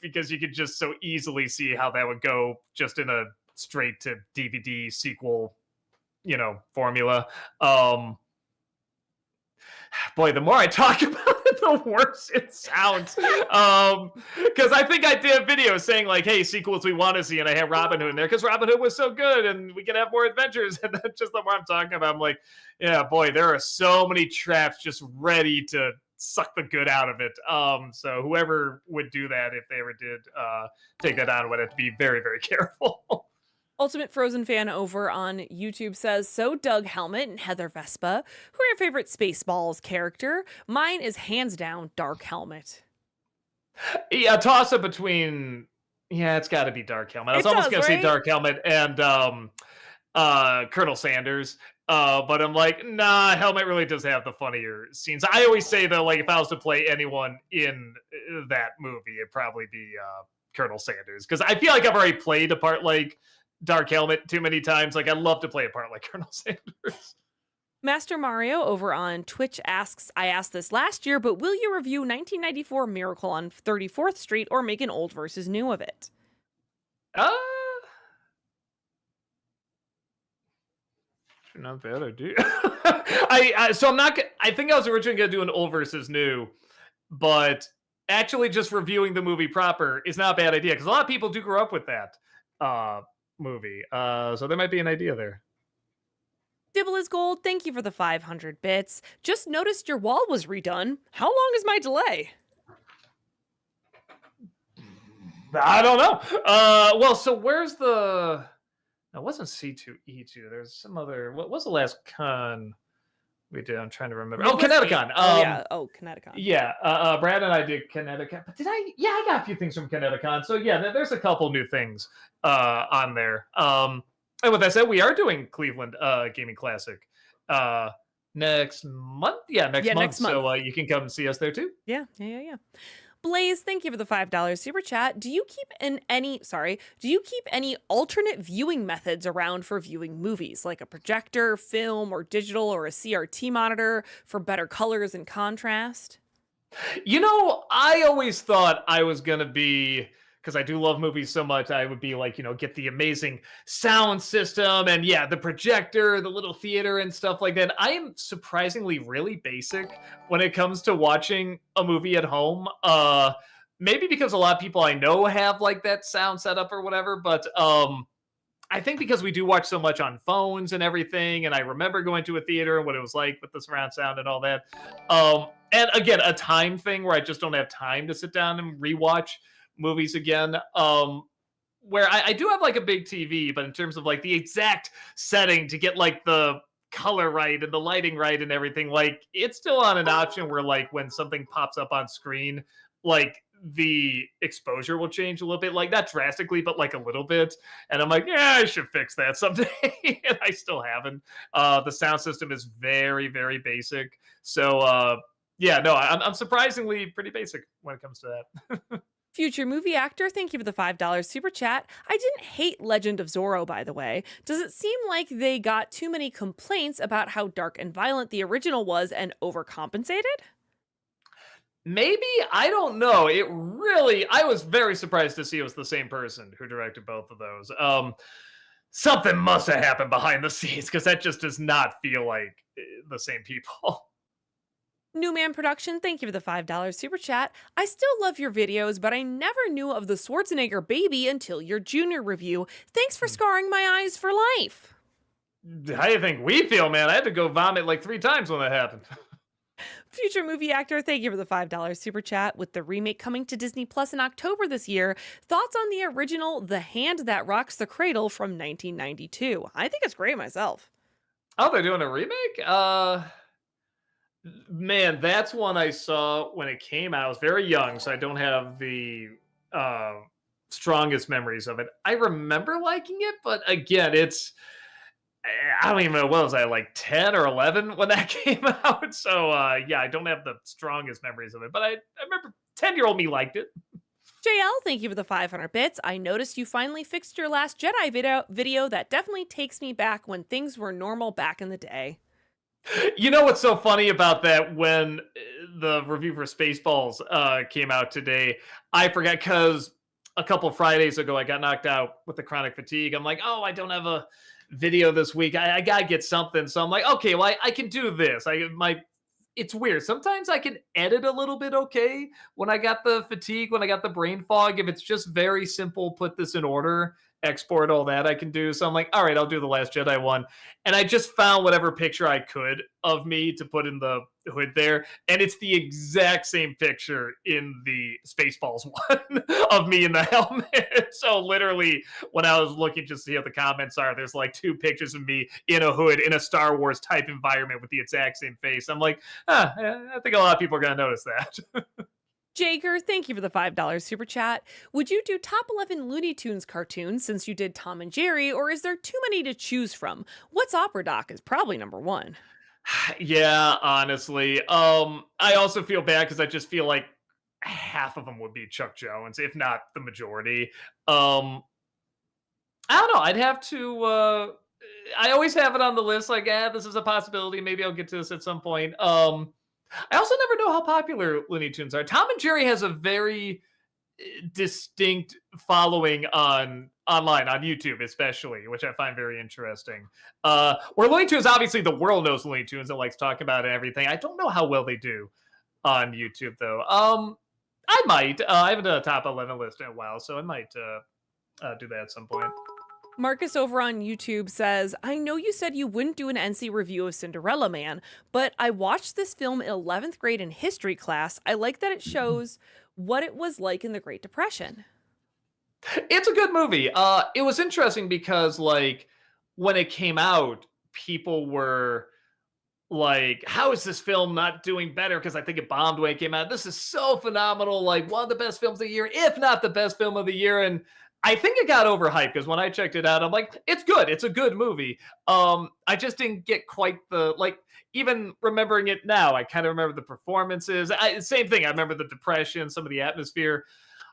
because you could just so easily see how that would go just in a straight to DVD sequel, formula. Um, Boy, the more I talk about it, the worse it sounds. Because I think I did a video saying like, "Hey, sequels we want to see," and I had Robin Hood in there because Robin Hood was so good, and we can have more adventures. And then just the more I'm talking about, I'm like, yeah, boy, there are so many traps just ready to suck the good out of it. So whoever would do that, if they ever did take that on, would have to be very, very careful. Ultimate Frozen fan over on YouTube says, so Doug Helmet and Heather Vespa, who are your favorite Spaceballs character? Mine is hands down Dark Helmet. Yeah, toss up between. Yeah, it's got to be Dark Helmet. I was almost gonna say Dark Helmet and Colonel Sanders. But I'm like, nah, Helmet really does have the funnier scenes. I always say though, like if I was to play anyone in that movie, it'd probably be Colonel Sanders, because I feel like I've already played a part like Dark Helmet too many times. Like I'd love to play a part like Colonel Sanders. Master Mario over on Twitch asks, I asked this last year, but will you review 1994 Miracle on 34th Street or make an old versus new of it? Not bad idea. So I'm not. I think I was originally gonna do an old versus new, but actually just reviewing the movie proper is not a bad idea because a lot of people do grow up with that movie. So there might be an idea there. Dibble is gold. Thank you for the 500 bits. Just noticed your wall was redone. How long is my delay? I don't know. Well, so where's the? It wasn't C2E2. There's some other. What was the last con we did? I'm trying to remember. Oh, Kineticon. Kineticon. Yeah. Brad and I did Kineticon. But did I? Yeah, I got a few things from Kineticon. So yeah, there's a couple new things on there. And with that said, we are doing Cleveland Gaming Classic next month. Yeah, next month. So you can come see us there too. Yeah. Blaze, thank you for the $5 super chat. Do you keep any alternate viewing methods around for viewing movies, like a projector, film, or digital, or a CRT monitor for better colors and contrast? I always thought I was gonna be, because I do love movies so much, I would be like, get the amazing sound system and yeah, the projector, the little theater and stuff like that. I am surprisingly really basic when it comes to watching a movie at home. Maybe because a lot of people I know have like that sound setup or whatever, but I think because we do watch so much on phones and everything, and I remember going to a theater and what it was like with the surround sound and all that. And again, a time thing where I just don't have time to sit down and rewatch movies again, where I do have like a big TV, but in terms of like the exact setting to get like the color right and the lighting right and everything, like it's still on an option where like when something pops up on screen, like the exposure will change a little bit, like not drastically, but like a little bit. And I'm like, yeah, I should fix that someday. And I still haven't. The sound system is very, very basic. So yeah, no, I'm surprisingly pretty basic when it comes to that. Future movie actor, thank you for the $5 super chat. I didn't hate Legend of Zorro, by the way. Does it seem like they got too many complaints about how dark and violent the original was and overcompensated? Maybe, I don't know. I was very surprised to see it was the same person who directed both of those. Something must have happened behind the scenes because that just does not feel like the same people. Newman Production, thank you for the $5 super chat. I still love your videos, but I never knew of the Schwarzenegger baby until your junior review. Thanks for scarring my eyes for life. How do you think we feel, man? I had to go vomit like 3 times when that happened. Future movie actor, thank you for the $5 super chat. With the remake coming to Disney Plus in October this year, thoughts on the original The Hand That Rocks the Cradle from 1992? I think it's great myself. Oh, they're doing a remake? Man, that's one I saw when it came out. I was very young, so I don't have the strongest memories of it. I remember liking it, but again, I don't even know, what was I, like 10 or 11 when that came out? So yeah, I don't have the strongest memories of it, but I remember 10-year-old me liked it. JL, thank you for the 500 bits. I noticed you finally fixed your Last Jedi video. That definitely takes me back when things were normal back in the day. You know what's so funny about that? When the review for Spaceballs came out today, I forgot because a couple Fridays ago, I got knocked out with the chronic fatigue. I'm like, oh, I don't have a video this week. I gotta get something. So I'm like, okay, well, I can do this. It's weird. Sometimes I can edit a little bit okay when I got the fatigue, when I got the brain fog. If it's just very simple, put this in order, export all that I can do. So I'm like, all right, I'll do the Last Jedi one. And I just found whatever picture I could of me to put in the hood there. And it's the exact same picture in the Spaceballs one of me in the helmet. So literally, when I was looking just to see what the comments are, there's like two pictures of me in a hood in a Star Wars type environment with the exact same face. I'm like, I think a lot of people are going to notice that. Jager, thank you for the $5 super chat. Would you do top 11 Looney Tunes cartoons since you did Tom and Jerry, or is there too many to choose from? What's Opera Doc is probably number one. Yeah, honestly. I also feel bad because I just feel like half of them would be Chuck Jones, if not the majority. Um, I don't know. I'd have to. I always have it on the list. Like, this is a possibility. Maybe I'll get to this at some point. I also never know how popular Looney Tunes are. Tom and Jerry has a very distinct following online on YouTube, especially, which I find very interesting. Where Looney Tunes, obviously, the world knows Looney Tunes and likes talking about it and everything. I don't know how well they do on YouTube though. I might. I haven't done a top 11 list in a while, so I might do that at some point. Marcus over on YouTube says, I know you said you wouldn't do an NC review of Cinderella Man, but I watched this film in 11th grade in history class. I like that it shows what it was like in the Great Depression. It's a good movie. It was interesting because, like, when it came out, people were like, how is this film not doing better? Because I think it bombed when it came out. This is so phenomenal. Like, one of the best films of the year, if not the best film of the year. And I think it got overhyped because when I checked it out, I'm like, it's good. It's a good movie. I just didn't get quite the, like, even remembering it now, I kind of remember the performances. Same thing. I remember the depression, some of the atmosphere.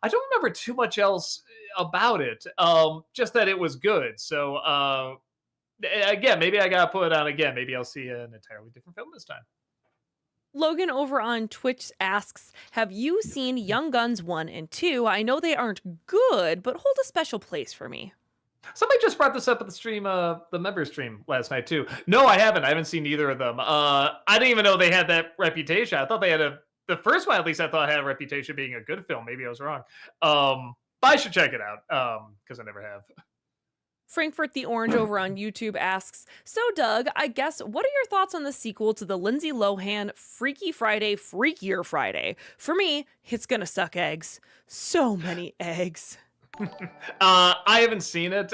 I don't remember too much else about it. Just that it was good. So, again, maybe I got to put it on again. Maybe I'll see an entirely different film this time. Logan over on Twitch asks, have you seen Young Guns 1 and 2? I know they aren't good, but hold a special place for me. Somebody just brought this up at the stream, the member stream last night too. No, I haven't. I haven't seen either of them. I didn't even know they had that reputation. I thought they had the first one, at least I thought had a reputation of being a good film. Maybe I was wrong. But I should check it out because I never have. Frankfurt the Orange over on YouTube asks, so Doug, I guess, what are your thoughts on the sequel to the Lindsay Lohan Freaky Friday, Freakier Friday? For me, it's gonna suck eggs. So many eggs. I haven't seen it.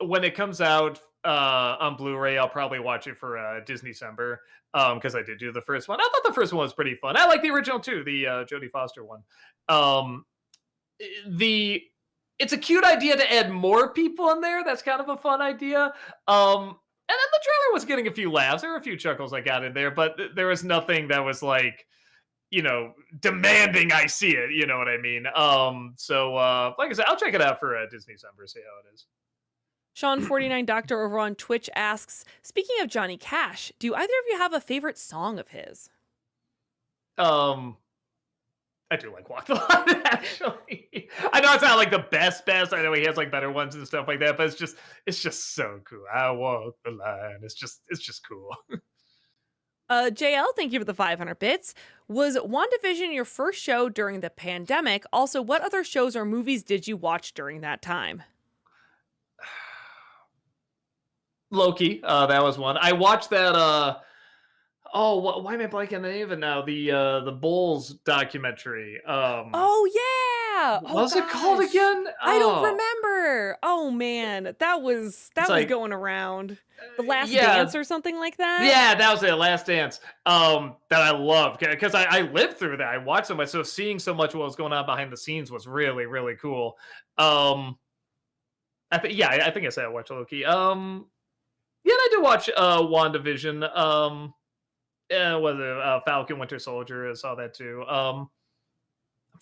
When it comes out on Blu-ray, I'll probably watch it for Disney December because I did do the first one. I thought the first one was pretty fun. I like the original too, the Jodie Foster one. It's a cute idea to add more people in there. That's kind of a fun idea. And then the trailer was getting a few laughs. There were a few chuckles I got in there, but there was nothing that was like, demanding I see it. You know what I mean? So like I said, I'll check it out for Disney December, see how it is. Sean49 Doctor over on Twitch asks, speaking of Johnny Cash, do either of you have a favorite song of his? I do like Walk the Line, actually. I know it's not like the best. I know he has like better ones and stuff like that, but it's just so cool. I walk the line. It's just cool. JL, thank you for the 500 bits. Was WandaVision your first show during the pandemic? Also, what other shows or movies did you watch during that time? Loki, that was one. I watched that. Why am I blanking on the name of it now? The Bulls documentary. Oh yeah. What was it called again? I don't remember. Oh man, that was like, going around. The Last Dance or something like that. Yeah, that was it. Last Dance. That I loved because I lived through that. I watched so much, so seeing so much of what was going on behind the scenes was really really cool. I think I said I watched Loki. Yeah, and I did watch WandaVision. Was it Falcon Winter Soldier? I saw that too. I'm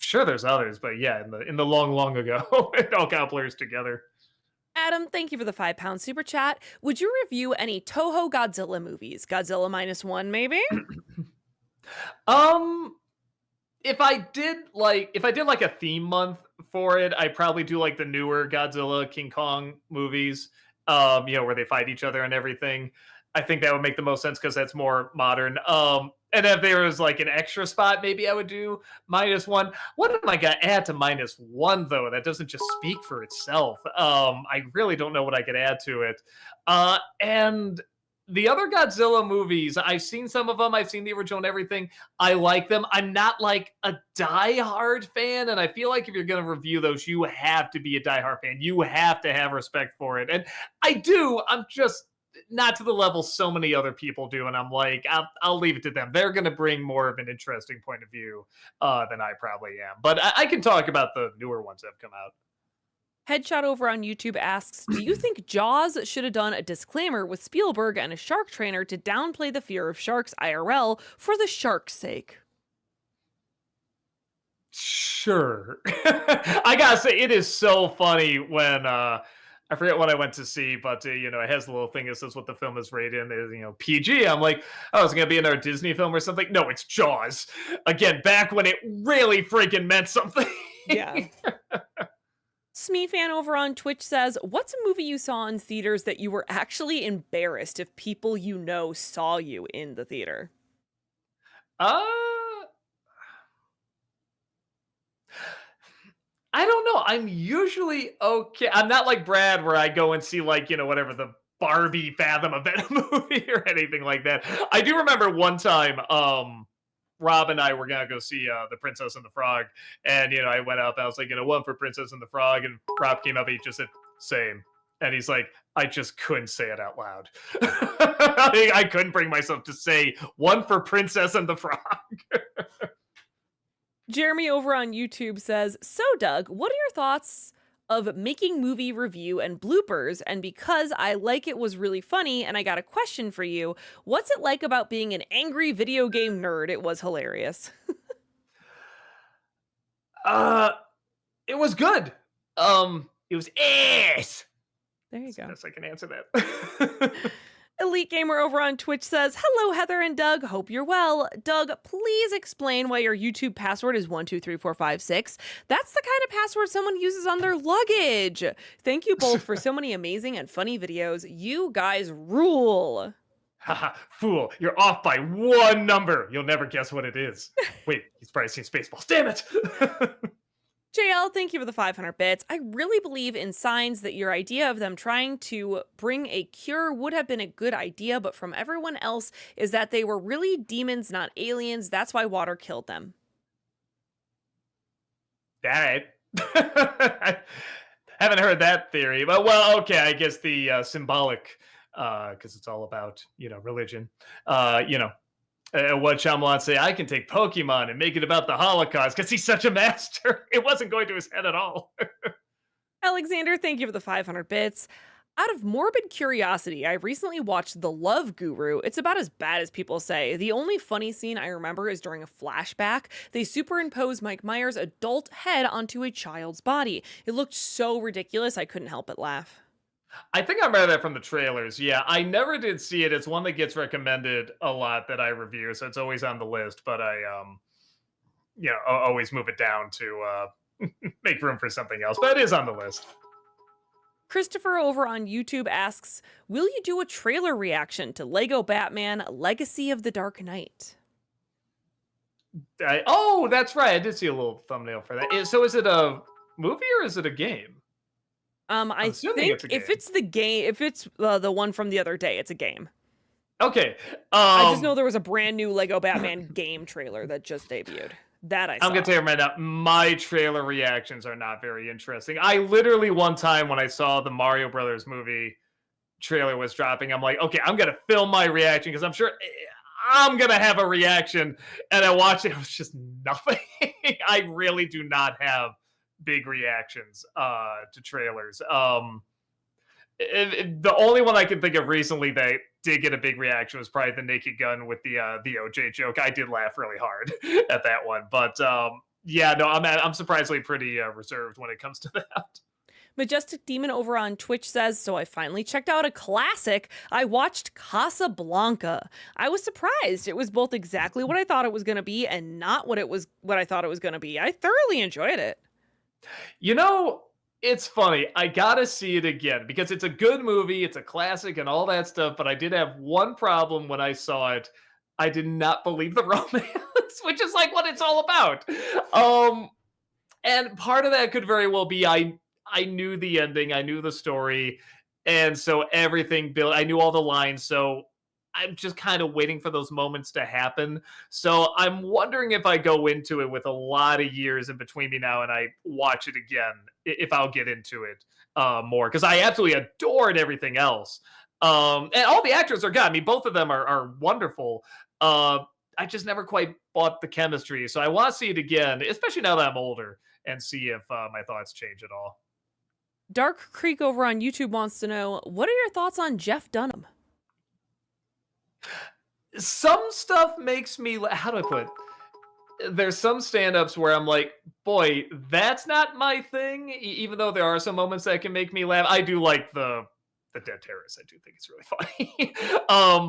sure there's others, but yeah, in the long ago, it all got blurs together. Adam, thank you for the £5 super chat. Would you review any Toho Godzilla movies? Godzilla -1, maybe? If I did like a theme month for it, I probably do like the newer Godzilla, King Kong movies, where they fight each other and everything. I think that would make the most sense because that's more modern. And if there was like an extra spot, maybe I would do -1. What am I gonna add to -1 though? That doesn't just speak for itself. I really don't know what I could add to it. And the other Godzilla movies, I've seen some of them. I've seen the original and everything. I like them. I'm not like a diehard fan, and I feel like if you're going to review those, you have to be a diehard fan. You have to have respect for it, and I do. I'm just not to the level so many other people do, and I'm like, I'll leave it to them. They're going to bring more of an interesting point of view than I probably am. But I can talk about the newer ones that have come out. Headshot over on YouTube asks, do you think Jaws should have done a disclaimer with Spielberg and a shark trainer to downplay the fear of sharks IRL for the shark's sake? Sure. I gotta say, it is so funny when I forget what I went to see, but it has the little thing that says what the film is rated and there's PG. I'm like, oh, is it gonna be another Disney film or something? No, it's Jaws. Again, back when it really freaking meant something. Yeah. Smee fan over on Twitch says, what's a movie you saw in theaters that you were actually embarrassed if people you know saw you in the theater? I don't know. I'm usually okay. I'm not like Brad where I go and see like, whatever the Barbie Fathom Event movie or anything like that. I do remember one time, Rob and I were gonna go see The Princess and the Frog, and I went up. I was like, one for Princess and the Frog, and Rob came up. And he just said, "Same," and he's like, "I just couldn't say it out loud. I couldn't bring myself to say one for Princess and the Frog." Jeremy over on YouTube says, so Doug, what are your thoughts of making movie review and bloopers? And because I like it was really funny and I got a question for you, what's it like about being an angry video game nerd? It was hilarious. It was good. It was ass. There you go. Yes, I can answer that. Elite Gamer over on Twitch says, hello, Heather and Doug. Hope you're well. Doug, please explain why your YouTube password is 123456. That's the kind of password someone uses on their luggage. Thank you both for so many amazing and funny videos. You guys rule. Haha, fool. You're off by one number. You'll never guess what it is. Wait, he's probably seen Spaceballs. Damn it. JL, thank you for the 500 bits. I really believe in signs that your idea of them trying to bring a cure would have been a good idea, but from everyone else is that they were really demons, not aliens. That's why water killed them. All right. I haven't heard that theory, but well, okay, I guess the symbolic, because it's all about, religion, what Shyamalan say, I can take Pokemon and make it about the Holocaust because he's such a master. It wasn't going to his head at all. Alexander, thank you for the 500 bits. Out of morbid curiosity, I recently watched The Love Guru. It's about as bad as people say. The only funny scene I remember is during a flashback. They superimpose Mike Myers' adult head onto a child's body. It looked so ridiculous, I couldn't help but laugh. I think I remember that from the trailers. Yeah, I never did see it. It's one that gets recommended a lot that I review, so it's always on the list. But I, always move it down to make room for something else. But it is on the list. Christopher over on YouTube asks, will you do a trailer reaction to Lego Batman Legacy of the Dark Knight? That's right. I did see a little thumbnail for that. So is it a movie or is it a game? I think if it's the game, if it's the one from the other day, it's a game. Okay. I just know there was a brand new Lego Batman game trailer that just debuted. That I saw. I'm going to tell you right now, my trailer reactions are not very interesting. I literally one time when I saw the Mario Brothers movie trailer was dropping, I'm like, okay, I'm going to film my reaction because I'm sure I'm going to have a reaction. And I watched it. It was just nothing. I really do not have big reactions to trailers. The only one I can think of recently that did get a big reaction was probably the Naked Gun with the OJ joke. I did laugh really hard at that one, but I'm surprisingly pretty reserved when it comes to that. Majestic Demon over on Twitch says, so I finally checked out a classic. I watched Casablanca. I was surprised. It was both exactly what I thought it was going to be and not what I thought it was going to be. I thoroughly enjoyed it. You know, it's funny. I gotta see it again because it's a good movie, it's a classic and all that stuff, but I did have one problem when I saw it. I did not believe the romance, which is like what it's all about. Um, and part of that could very well be I knew the ending, I knew the story, and so everything built. I knew all the lines, so I'm just kind of waiting for those moments to happen. So I'm wondering if I go into it with a lot of years in between me now and I watch it again, if I'll get into it more because I absolutely adored everything else. And all the actors are good. I mean, both of them are wonderful. Uh, I just never quite bought the chemistry, so I want to see it again, especially now that I'm older, and see if my thoughts change at all. Dark Creek over on YouTube wants to know, what are your thoughts on Jeff Dunham? Some stuff makes me. How do I put it? There's some stand-ups where I'm like, boy, that's not my thing. Even though there are some moments that can make me laugh, I do like the dead terrorist. I do think it's really funny.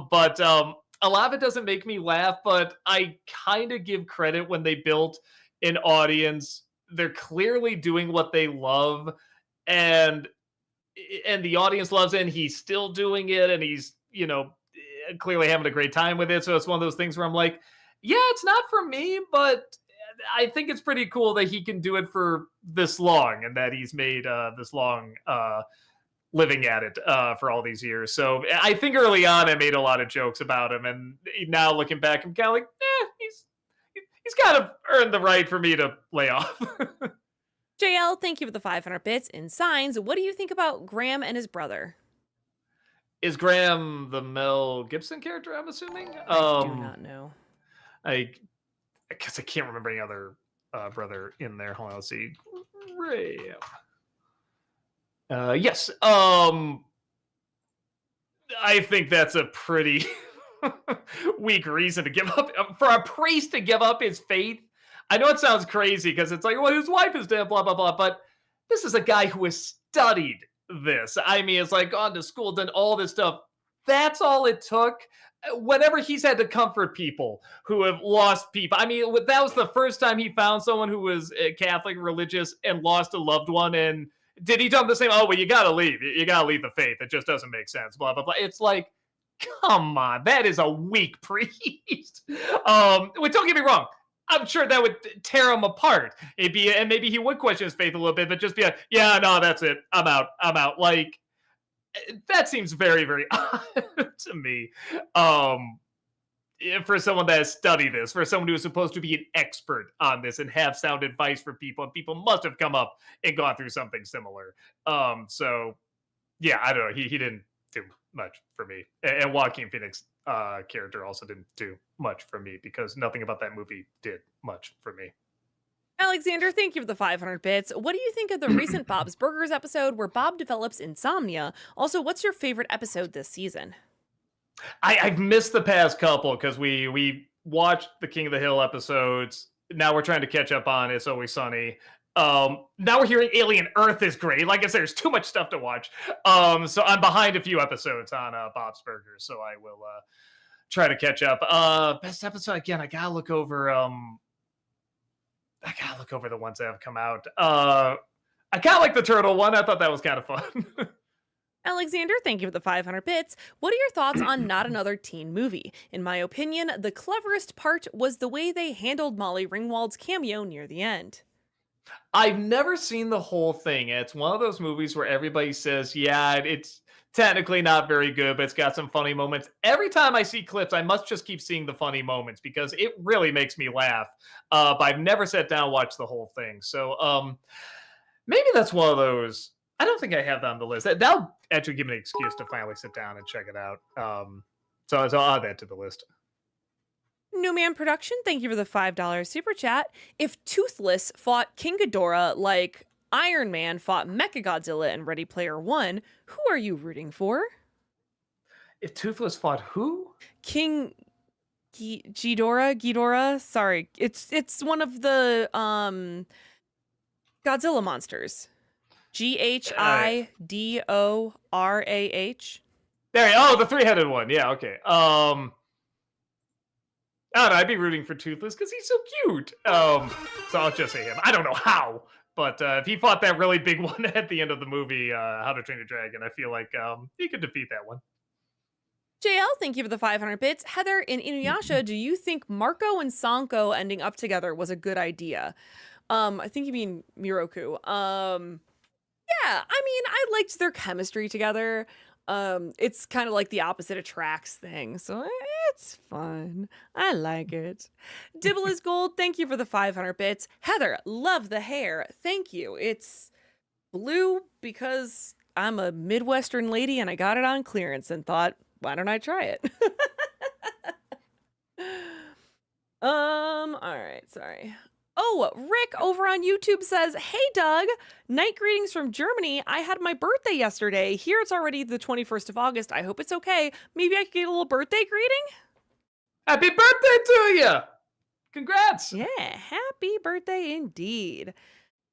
But a lot of it doesn't make me laugh. But I kind of give credit when they built an audience. They're clearly doing what they love, and the audience loves it. And he's still doing it, and he's clearly having a great time with it. So it's one of those things where I'm like, yeah, it's not for me, but I think it's pretty cool that he can do it for this long and that he's made this long living at it for all these years. So I think early on I made a lot of jokes about him, and now looking back, I'm kind of like, he's kind of earned the right for me to lay off. JL, thank you for the 500 bits. In Signs, what do you think about Graham and his brother? Is Graham the Mel Gibson character? I'm assuming. I do not know. I guess I can't remember any other brother in there. Hold on, let's see. Graham. Yes. I think that's a pretty weak reason to give up for a priest to give up his faith. I know it sounds crazy because it's like, well, his wife is dead, blah blah blah. But this is a guy who has studied this. I mean, it's like gone to school, done all this stuff. That's all it took. Whenever he's had to comfort people who have lost people. I mean, that was the first time he found someone who was Catholic, religious, and lost a loved one. And did he tell him the same? Oh, well, you got to leave. You got to leave the faith. It just doesn't make sense. Blah blah blah. It's like, come on, that is a weak priest. Well, don't get me wrong. I'm sure that would tear him apart. And maybe he would question his faith a little bit, but just be like, yeah, no, that's it. I'm out. I'm out. Like, that seems very, very odd to me. For someone that has studied this, for someone who is supposed to be an expert on this and have sound advice for people, and people must have come up and gone through something similar. So yeah, I don't know. He didn't do much for me. And Joaquin Phoenix character also didn't do much for me because nothing about that movie did much for me. Alexander, thank you for the 500 bits. What do you think of the recent Bob's Burgers episode where Bob develops insomnia? Also, what's your favorite episode this season? I've missed the past couple because we watched the King of the Hill episodes. Now we're trying to catch up on It's Always Sunny. Now we're hearing Alien Earth is great. Like I said, there's too much stuff to watch. So I'm behind a few episodes on Bob's Burgers, so I will try to catch up. Best episode again. I gotta look over the ones that have come out. I kind of like the turtle one. I thought that was kind of fun. Alexander, thank you for the 500 bits. What are your thoughts on Not Another Teen Movie? In my opinion, the cleverest part was the way they handled Molly Ringwald's cameo near the end. I've never seen the whole thing. It's one of those movies where everybody says, yeah, it's technically not very good, but it's got some funny moments. Every time I see clips, I must just keep seeing the funny moments because it really makes me laugh. But I've never sat down and watched the whole thing. So maybe that's one of those. I don't think I have that on the list. That'll actually give me an excuse to finally sit down and check it out. So I'll add that to the list. Newman Production, thank you for the $5 super chat. If Toothless fought King Ghidorah like Iron Man fought Mechagodzilla in Ready Player One, who are you rooting for? If Toothless fought who? King Ghidorah? Sorry. It's one of the Godzilla monsters. Ghidorah. There, the three-headed one. Yeah, okay. I don't know, I'd be rooting for Toothless because he's so cute. So I'll just say him. I don't know how, But if he fought that really big one at the end of the movie, How to Train Your Dragon, I feel like he could defeat that one. JL, thank you for the 500 bits. Heather, in Inuyasha, do you think Marco and Sanko ending up together was a good idea? I think you mean Miroku. Yeah, I mean, I liked their chemistry together. It's kind of like the opposite attracts thing, so it's fun. I like it. Dibble is gold. Thank you for the 500 bits. Heather, love the hair. Thank you. It's blue because I'm a Midwestern lady and I got it on clearance and thought, why don't I try it? All right, sorry. Oh, Rick over on YouTube says, "Hey Doug, night greetings from Germany. I had my birthday yesterday. Here it's already the 21st of August. I hope it's okay. Maybe I could get a little birthday greeting?" Happy birthday to you! Congrats! Yeah, happy birthday indeed.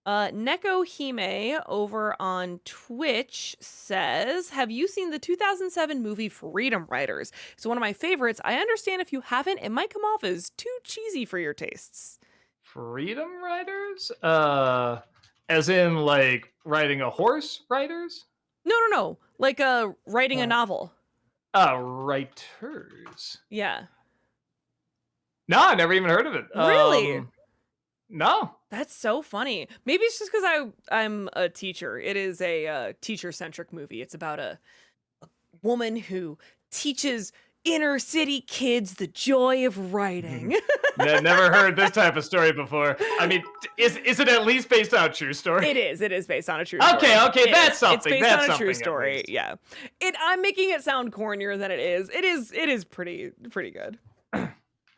Neko Hime over on Twitch says, "Have you seen the 2007 movie Freedom Riders? It's one of my favorites. I understand if you haven't, it might come off as too cheesy for your tastes." Freedom Riders? As in like riding a horse riders? No. Like writing a novel. Writers. Yeah. No, I never even heard of it. Really? No. That's so funny. Maybe it's just because I'm a teacher. It is a teacher-centric movie. It's about a woman who teaches inner city kids the joy of writing. Never heard this type of story before. I mean, is it at least based on a true story? It is. It is based on a true story. Okay, that's something. It's based that's on a true something, story. Yeah. I'm making it sound cornier than it is. It is pretty good.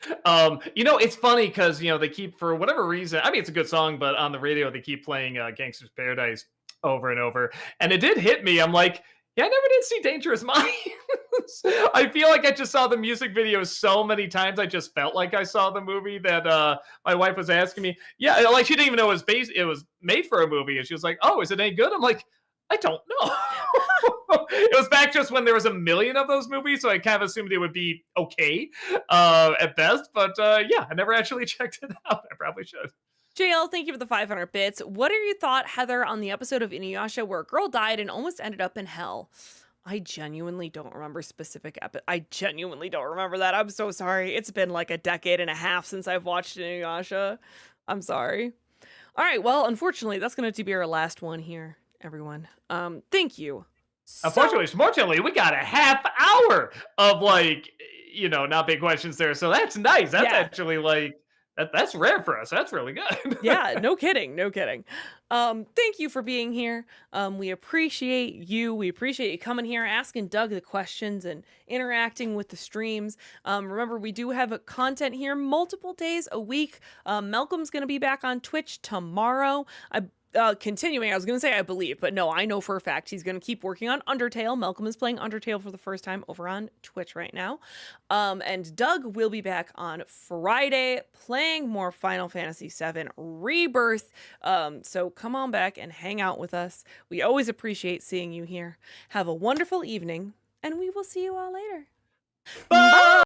It's funny because they keep, for whatever reason, I mean, it's a good song, but on the radio they keep playing Gangsta's Paradise over and over, and it did hit me. I'm like, yeah, I never did see Dangerous Minds. I feel like I just saw the music video so many times. I just felt like I saw the movie that my wife was asking me. Yeah, like she didn't even know it was made for a movie, and she was like, "Oh, is it any good?" I'm like, I don't know. It was back just when there was a million of those movies, so I kind of assumed it would be okay at best. But yeah, I never actually checked it out. I probably should. JL, thank you for the 500 bits. What are your thoughts, Heather, on the episode of Inuyasha where a girl died and almost ended up in hell? I genuinely don't remember specific I genuinely don't remember that. I'm so sorry. It's been like a decade and a half since I've watched Inuyasha. I'm sorry. All right, well, unfortunately, that's going to be our last one here, everyone. Thank you. Fortunately, we got a half hour of not big questions there. So that's nice. That's actually that's rare for us. That's really good. Yeah, no kidding. Thank you for being here. We appreciate you. We appreciate you coming here, asking Doug the questions and interacting with the streams. Remember, we do have content here multiple days a week. Malcolm's going to be back on Twitch tomorrow. Continuing, I was going to say I believe, but no, I know for a fact he's going to keep working on Undertale. Malcolm is playing Undertale for the first time over on Twitch right now. And Doug will be back on Friday playing more Final Fantasy VII Rebirth. So come on back and hang out with us. We always appreciate seeing you here. Have a wonderful evening, and we will see you all later. Bye!